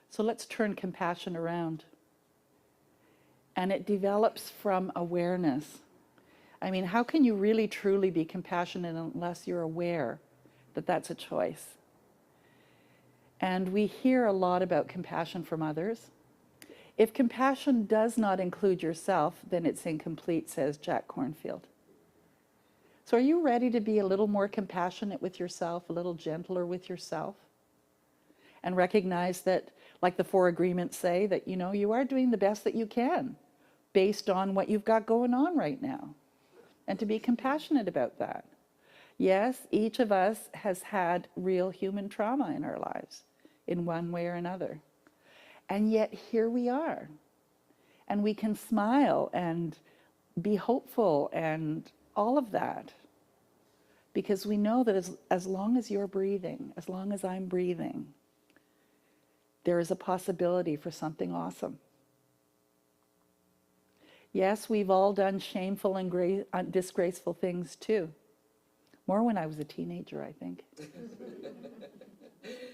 So let's turn compassion around. And it develops from awareness. I mean, how can you really truly be compassionate unless you're aware that that's a choice? And we hear a lot about compassion from others. If compassion does not include yourself, then it's incomplete, says Jack Kornfield. So are you ready to be a little more compassionate with yourself, a little gentler with yourself? And recognize that, like the 4 agreements say, that, you know, you are doing the best that you can based on what you've got going on right now. And to be compassionate about that. Yes, each of us has had real human trauma in our lives, in one way or another. And yet here we are. And we can smile and be hopeful and all of that. Because we know that as long as you're breathing, as long as I'm breathing, there is a possibility for something awesome. Yes, we've all done shameful and disgraceful things too. More when I was a teenager, I think.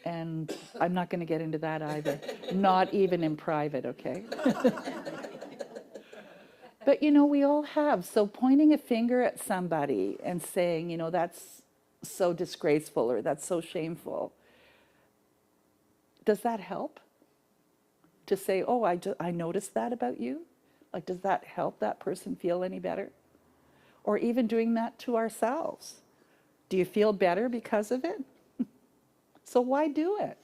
And I'm not going to get into that either. Not even in private, okay? But, you know, we all have. So pointing a finger at somebody and saying, you know, that's so disgraceful or that's so shameful, does that help? To say, oh, I noticed that about you? Like, does that help that person feel any better? Or even doing that to ourselves. Do you feel better because of it? So why do it?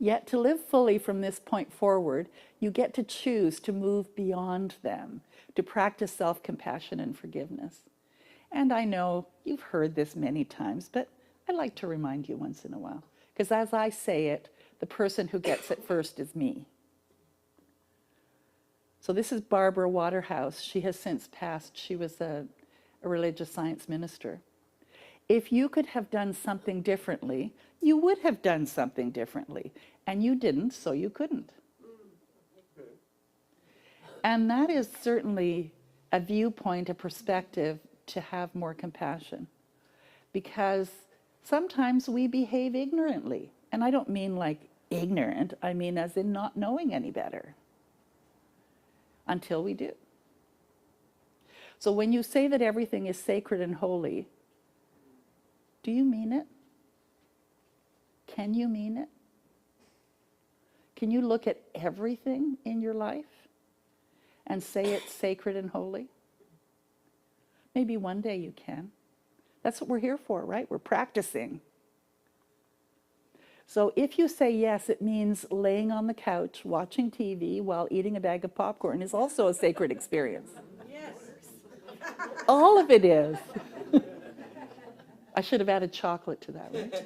Yet to live fully from this point forward, you get to choose to move beyond them, to practice self-compassion and forgiveness. And I know you've heard this many times, but I like to remind you once in a while, because as I say it, the person who gets it first is me. So this is Barbara Waterhouse. She has since passed. She was a religious science minister. If you could have done something differently, you would have done something differently. And you didn't, so you couldn't. And that is certainly a viewpoint, a perspective to have more compassion. Because sometimes we behave ignorantly. And I don't mean like ignorant, I mean as in not knowing any better. Until we do. So when you say that everything is sacred and holy, do you mean it? Can you mean it? Can you look at everything in your life and say it's sacred and holy? Maybe one day you can. That's what we're here for, right? We're practicing. So if you say yes, it means laying on the couch, watching TV while eating a bag of popcorn is also a sacred experience. Yes. All of it is. I should have added chocolate to that, right?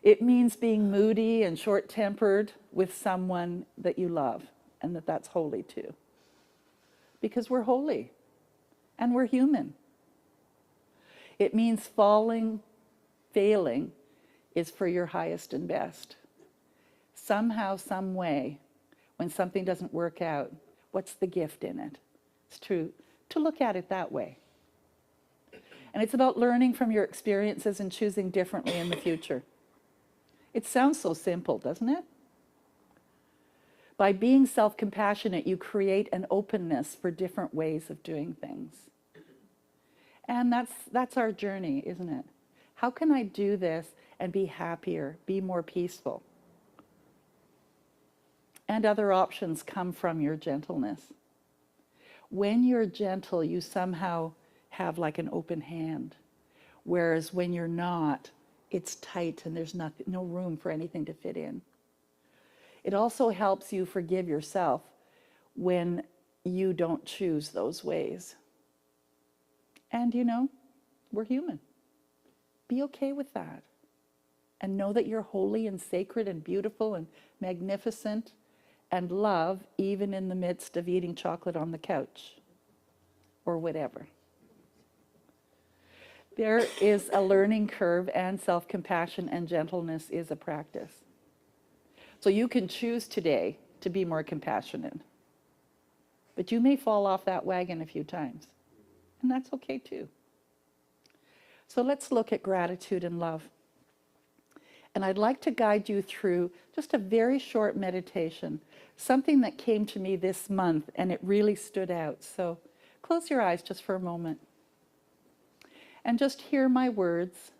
It means being moody and short-tempered with someone that you love, and that's holy too. Because we're holy, and we're human. It means failing is for your highest and best. Somehow, some way, when something doesn't work out, what's the gift in it? It's true to look at it that way. And it's about learning from your experiences and choosing differently in the future. It sounds so simple, doesn't it? By being self-compassionate, you create an openness for different ways of doing things. And that's our journey, isn't it? How can I do this and be happier, be more peaceful? And other options come from your gentleness. When you're gentle, you somehow have like an open hand. Whereas when you're not, it's tight and there's no room for anything to fit in. It also helps you forgive yourself when you don't choose those ways. And you know, we're human. Be okay with that. And know that you're holy and sacred and beautiful and magnificent and love even in the midst of eating chocolate on the couch or whatever. There is a learning curve, and self-compassion and gentleness is a practice. So you can choose today to be more compassionate. But you may fall off that wagon a few times. And that's okay too. So let's look at gratitude and love. And I'd like to guide you through just a very short meditation, something that came to me this month and it really stood out. So close your eyes just for a moment. And just hear my words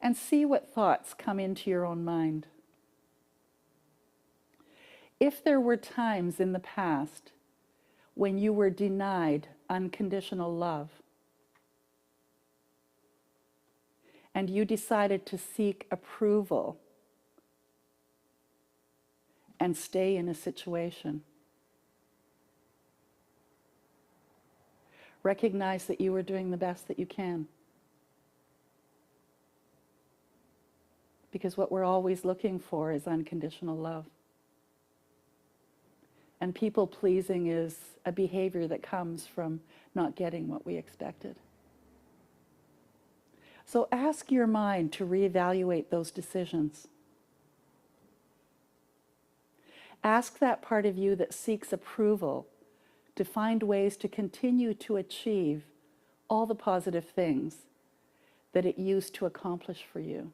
and see what thoughts come into your own mind. If there were times in the past when you were denied unconditional love, and you decided to seek approval and stay in a situation, recognize that you are doing the best that you can. Because what we're always looking for is unconditional love. And people-pleasing is a behavior that comes from not getting what we expected. So ask your mind to reevaluate those decisions. Ask that part of you that seeks approval to find ways to continue to achieve all the positive things that it used to accomplish for you.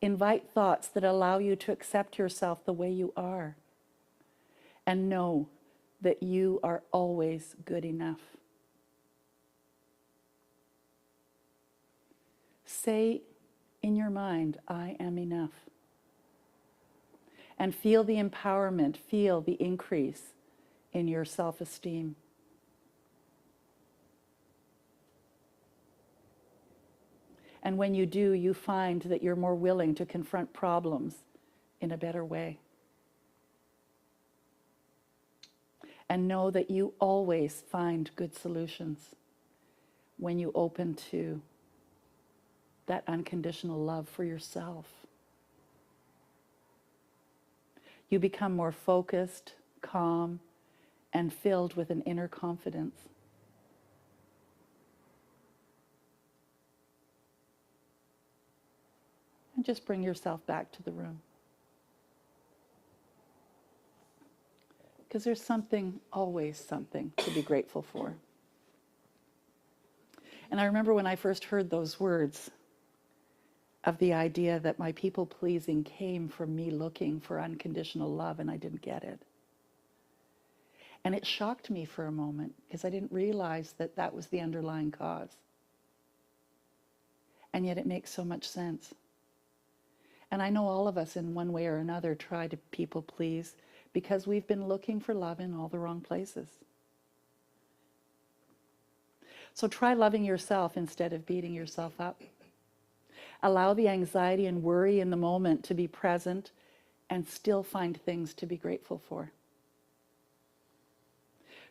Invite thoughts that allow you to accept yourself the way you are and know that you are always good enough. Say in your mind, I am enough. And feel the empowerment, feel the increase in your self-esteem. And when you do, you find that you're more willing to confront problems in a better way. And know that you always find good solutions when you open to that unconditional love for yourself. You become more focused, calm, and filled with an inner confidence. And just bring yourself back to the room. Because there's something, always something, to be grateful for. And I remember when I first heard those words of the idea that my people-pleasing came from me looking for unconditional love, and I didn't get it. And it shocked me for a moment, because I didn't realize that that was the underlying cause. And yet it makes so much sense. And I know all of us in one way or another try to people please because we've been looking for love in all the wrong places. So try loving yourself instead of beating yourself up. Allow the anxiety and worry in the moment to be present and still find things to be grateful for.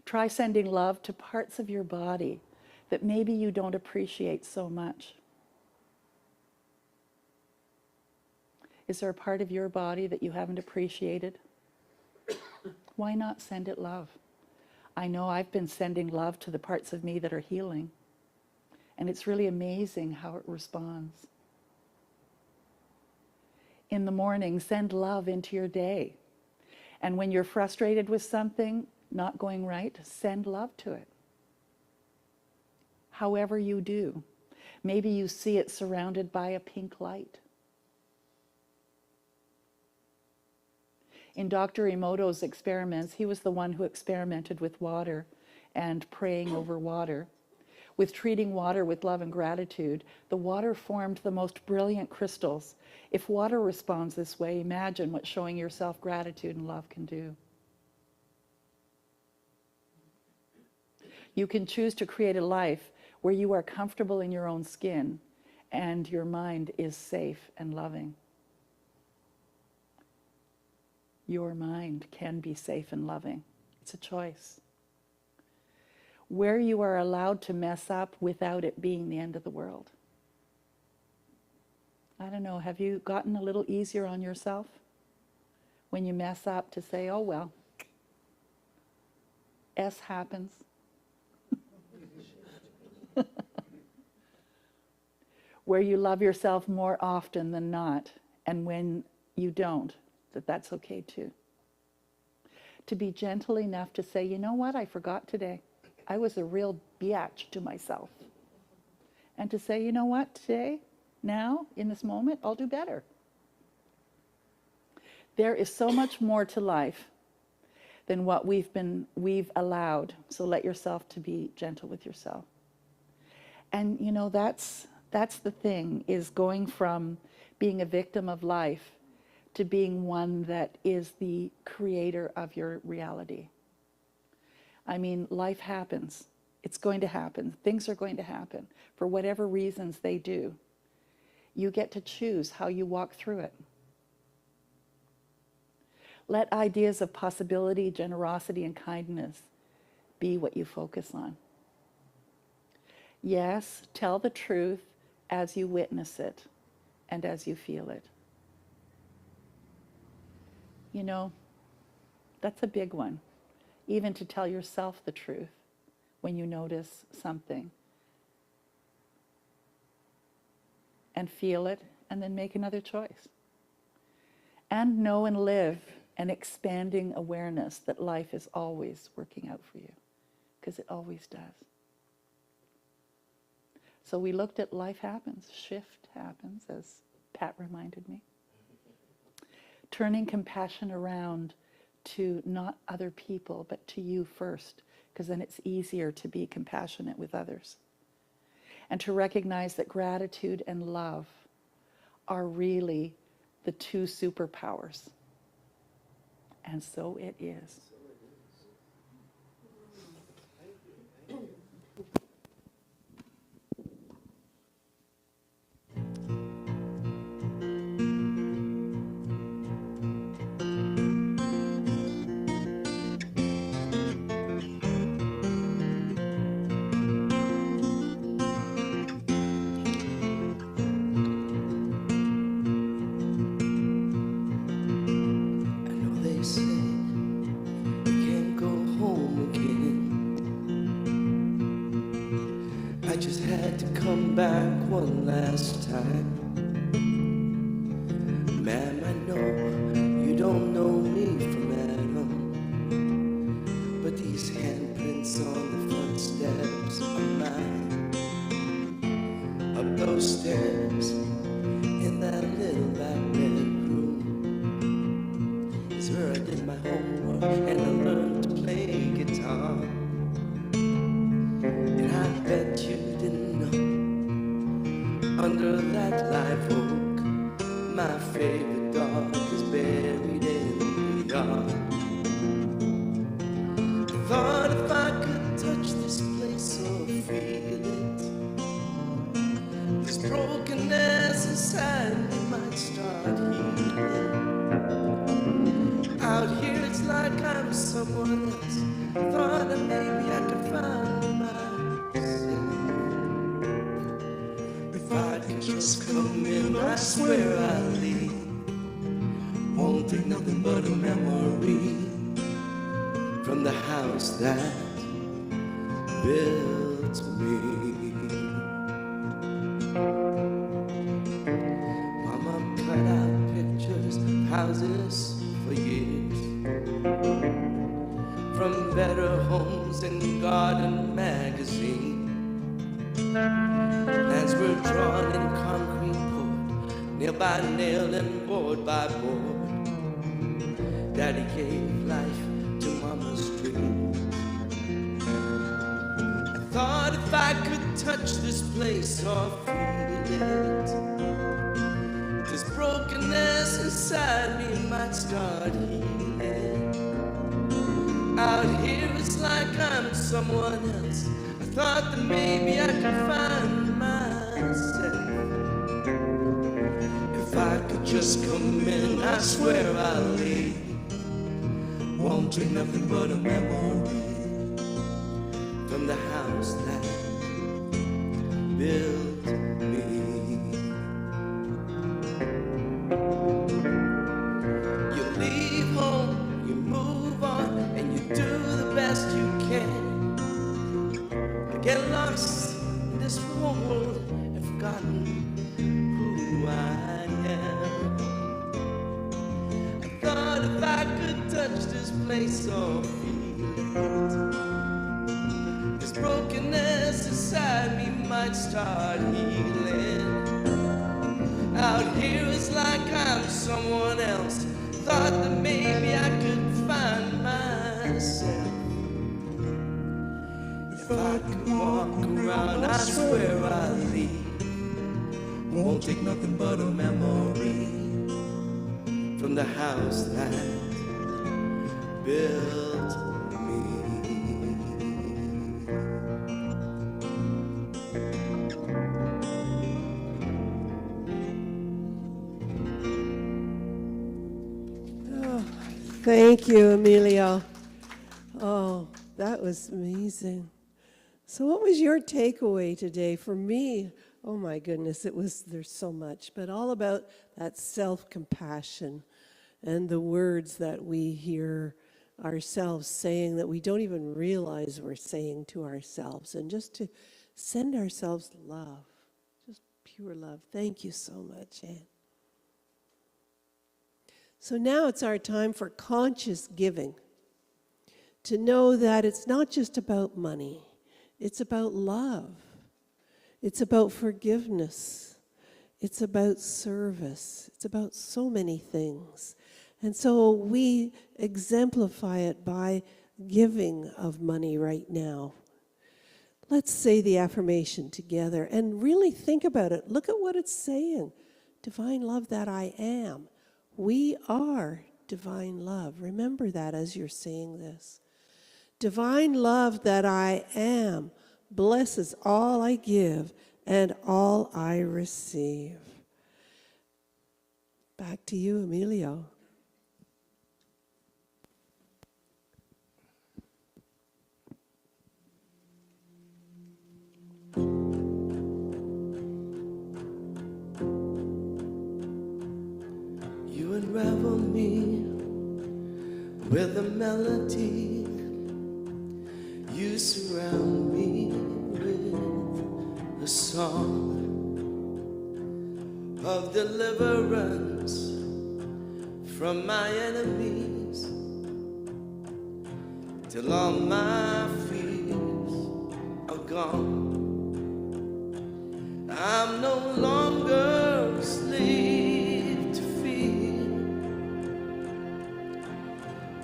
Try sending love to parts of your body that maybe you don't appreciate so much. Is there a part of your body that you haven't appreciated? Why not send it love? I know I've been sending love to the parts of me that are healing, and it's really amazing how it responds. In the morning, send love into your day. And when you're frustrated with something not going right, send love to it. However you do. Maybe you see it surrounded by a pink light. In Dr. Emoto's experiments, he was the one who experimented with water and praying over water. With treating water with love and gratitude, the water formed the most brilliant crystals. If water responds this way, imagine what showing yourself gratitude and love can do. You can choose to create a life where you are comfortable in your own skin and your mind is safe and loving. Your mind can be safe and loving. It's a choice. Where you are allowed to mess up without it being the end of the world. I don't know, have you gotten a little easier on yourself when you mess up to say, oh well, S happens. Where you love yourself more often than not, and when you don't, that's okay too. To be gentle enough to say, you know what, I forgot today. I was a real biatch to myself. And to say, you know what, today, now, in this moment, I'll do better. There is so much more to life than what we've allowed. So let yourself to be gentle with yourself. And you know, that's the thing, is going from being a victim of life to being one that is the creator of your reality. I mean, life happens. It's going to happen. Things are going to happen. For whatever reasons they do. You get to choose how you walk through it. Let ideas of possibility, generosity, and kindness be what you focus on. Yes, tell the truth as you witness it and as you feel it. You know, that's a big one. Even to tell yourself the truth when you notice something. And feel it, and then make another choice. And know and live an expanding awareness that life is always working out for you, because it always does. So we looked at life happens, shift happens, as Pat reminded me. Turning compassion around to not other people, but to you first, because then it's easier to be compassionate with others. And to recognize that gratitude and love are really the two superpowers. And so it is. just had to come back one last time. Ma'am, I know you don't know me from Adam, but these handprints on the front steps are mine. Up those stairs in that little back bedroom is where I did my homework and I learned to play guitar. And I bet you didn't know, under that live oak, my favorite dog is buried in the yard. I thought if I could touch this place or feel it, this brokenness inside me might start healing. Out here it's like I'm someone else. I thought that maybe I could find myself. If I could just come in, I swear I'll leave. Won't take nothing but a memory from the house that built me. Mama cut out pictures of houses for years, from Better Homes and Garden magazine. Plans were drawn in concrete poured, nail by nail and board by board. Daddy gave life to Mama's dreams. I thought if I could touch this place or feel it, this brokenness inside me might start healing. Out here it's like I'm someone else. I thought that maybe I could find myself. If I could just come in, I swear I'll leave. Won't take nothing but a memory from the house that built me. You leave home, you move on, and you do the best you can. You get lost in this world and forgotten who I am. I thought if I could touch this place or feel it, this brokenness inside me might start healing. Out here it's like I'm someone else. Thought that maybe I could find myself. If I could walk around, I swear I'll leave. Won't take nothing but a memory from the house that built me. Oh, thank you, Emilio. Oh, that was amazing. So what was your takeaway today? For me, oh my goodness, there's so much, but all about that self-compassion and the words that we hear ourselves saying that we don't even realize we're saying to ourselves, and just to send ourselves love, just pure love. Thank you so much, Anne. So now it's our time for conscious giving, to know that it's not just about money, it's about love, it's about forgiveness, it's about service, it's about so many things. And so we exemplify it by giving of money right now. Let's say the affirmation together and really think about it. Look at what it's saying. Divine love that I am. We are divine love. Remember that as you're saying this. Divine love that I am blesses all I give and all I receive. Back to you, Emilio. You unravel me with a melody. You surround me with song of deliverance from my enemies till all my fears are gone. I'm no longer a slave to fear.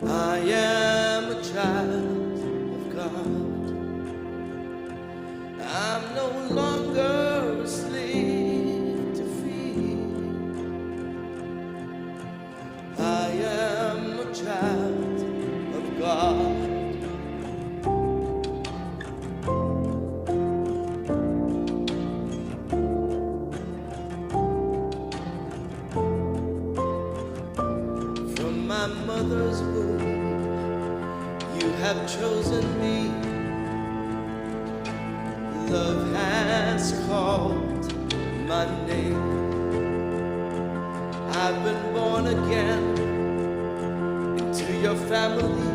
I am a child of God. I'm no longer a slave to fear. I am a child of God. From my mother's womb, you have chosen me. Love has called my name. I've been born again into your family.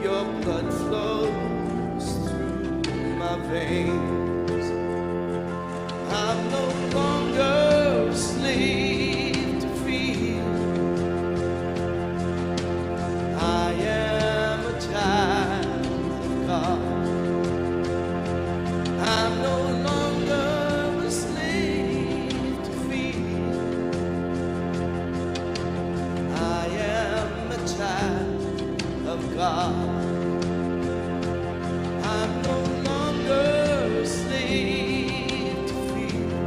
Your blood flows through my veins. I'm no longer a slave to fear. I am a child of God. I'm no longer a slave to fear. I am a child of God. I'm no longer a slave to fear.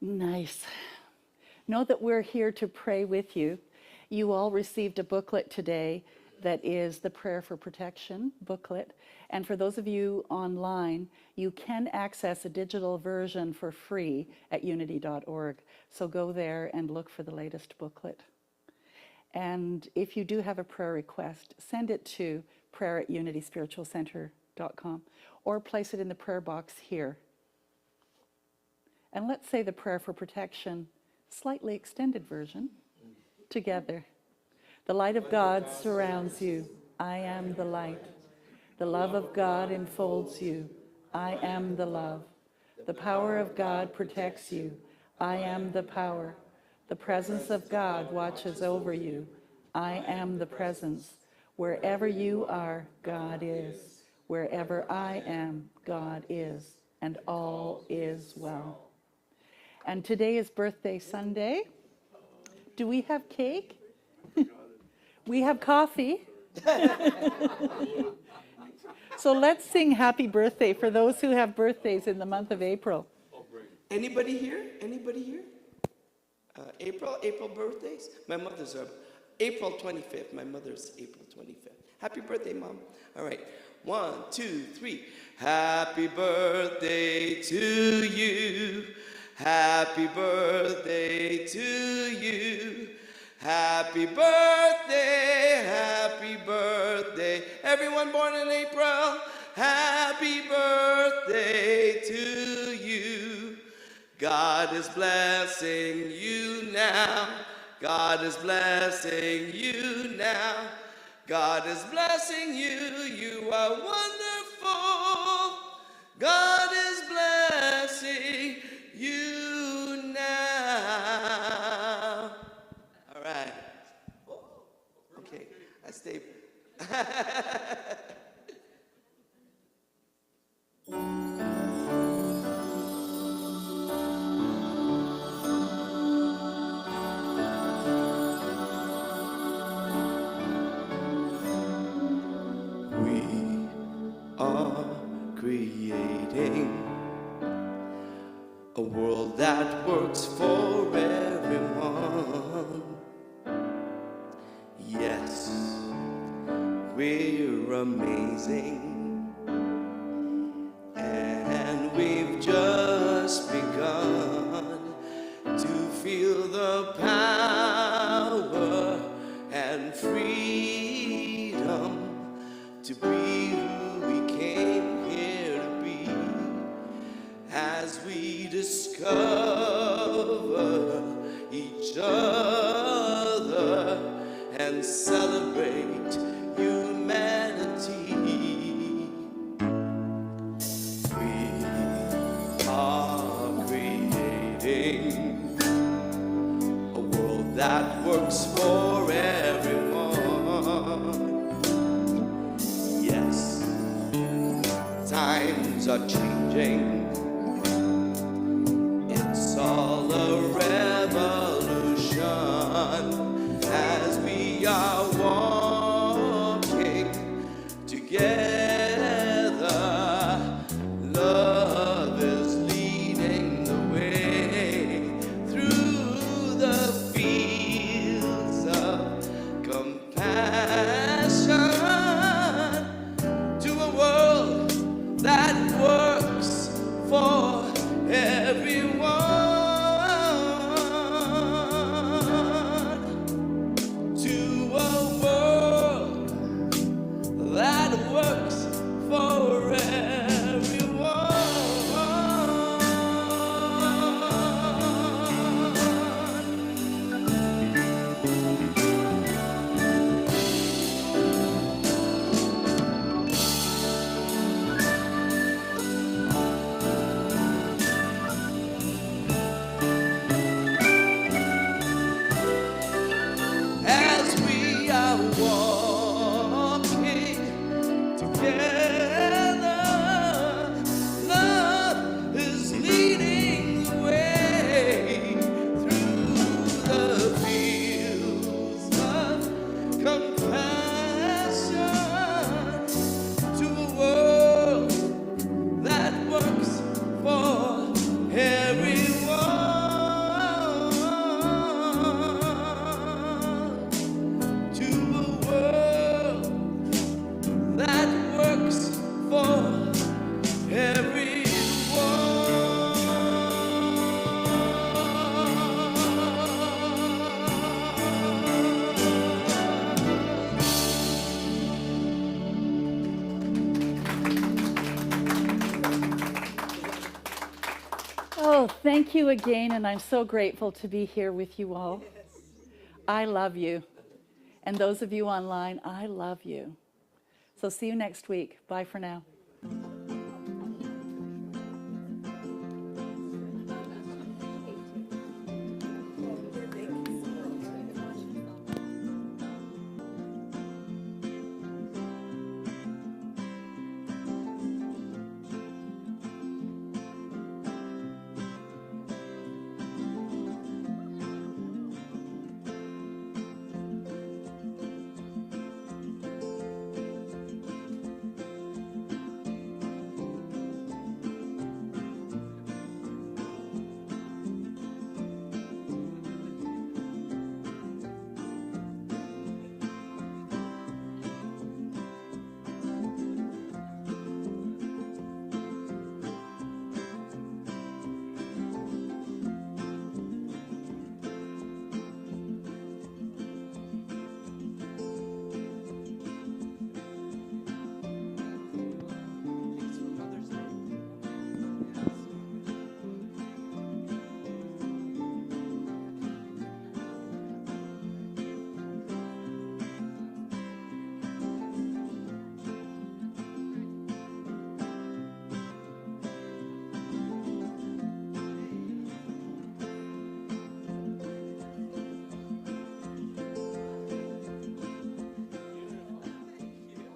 Nice. Know that we're here to pray with you. You all received a booklet today that is the Prayer for Protection booklet. And for those of you online, you can access a digital version for free at unity.org. So go there and look for the latest booklet. And if you do have a prayer request, send it to prayer@unityspiritualcenter.com or place it in the prayer box here. And let's say the Prayer for Protection, slightly extended version, together. The light of God surrounds you. I am the light. The love of God enfolds you. I am the love. The power of God protects you. I am the power. The presence of God watches over you. I am the presence. Wherever you are, God is. Wherever I am, God is. And all is well. And today is birthday Sunday. Do we have cake? We have coffee. So let's sing happy birthday for those who have birthdays in the month of April. Anybody here? Anybody here? April birthdays? My mother's are April 25th. My mother's April 25th. Happy birthday, Mom. All right. 1, 2, 3. Happy birthday to you. Happy birthday to you. Happy birthday, happy birthday. Everyone born in April, happy birthday to you. God is blessing you now. God is blessing you now. God is blessing you. You are wonderful. God is blessing you now. All right. Okay, I stay. We are creating a world that works for everyone. Yes, we're amazing, and we've just begun to feel the power and freedom to be who we came here to be, as we discover each other and celebrate humanity. We are creating a world that works for everyone. Yes, times are changing. It's all a revolution as we are walking together. Love is leading the way through the fields of compassion to a world that works Well, thank you again, and I'm so grateful to be here with you all. I love you. And those of you online, I love you. So see you next week. Bye for now.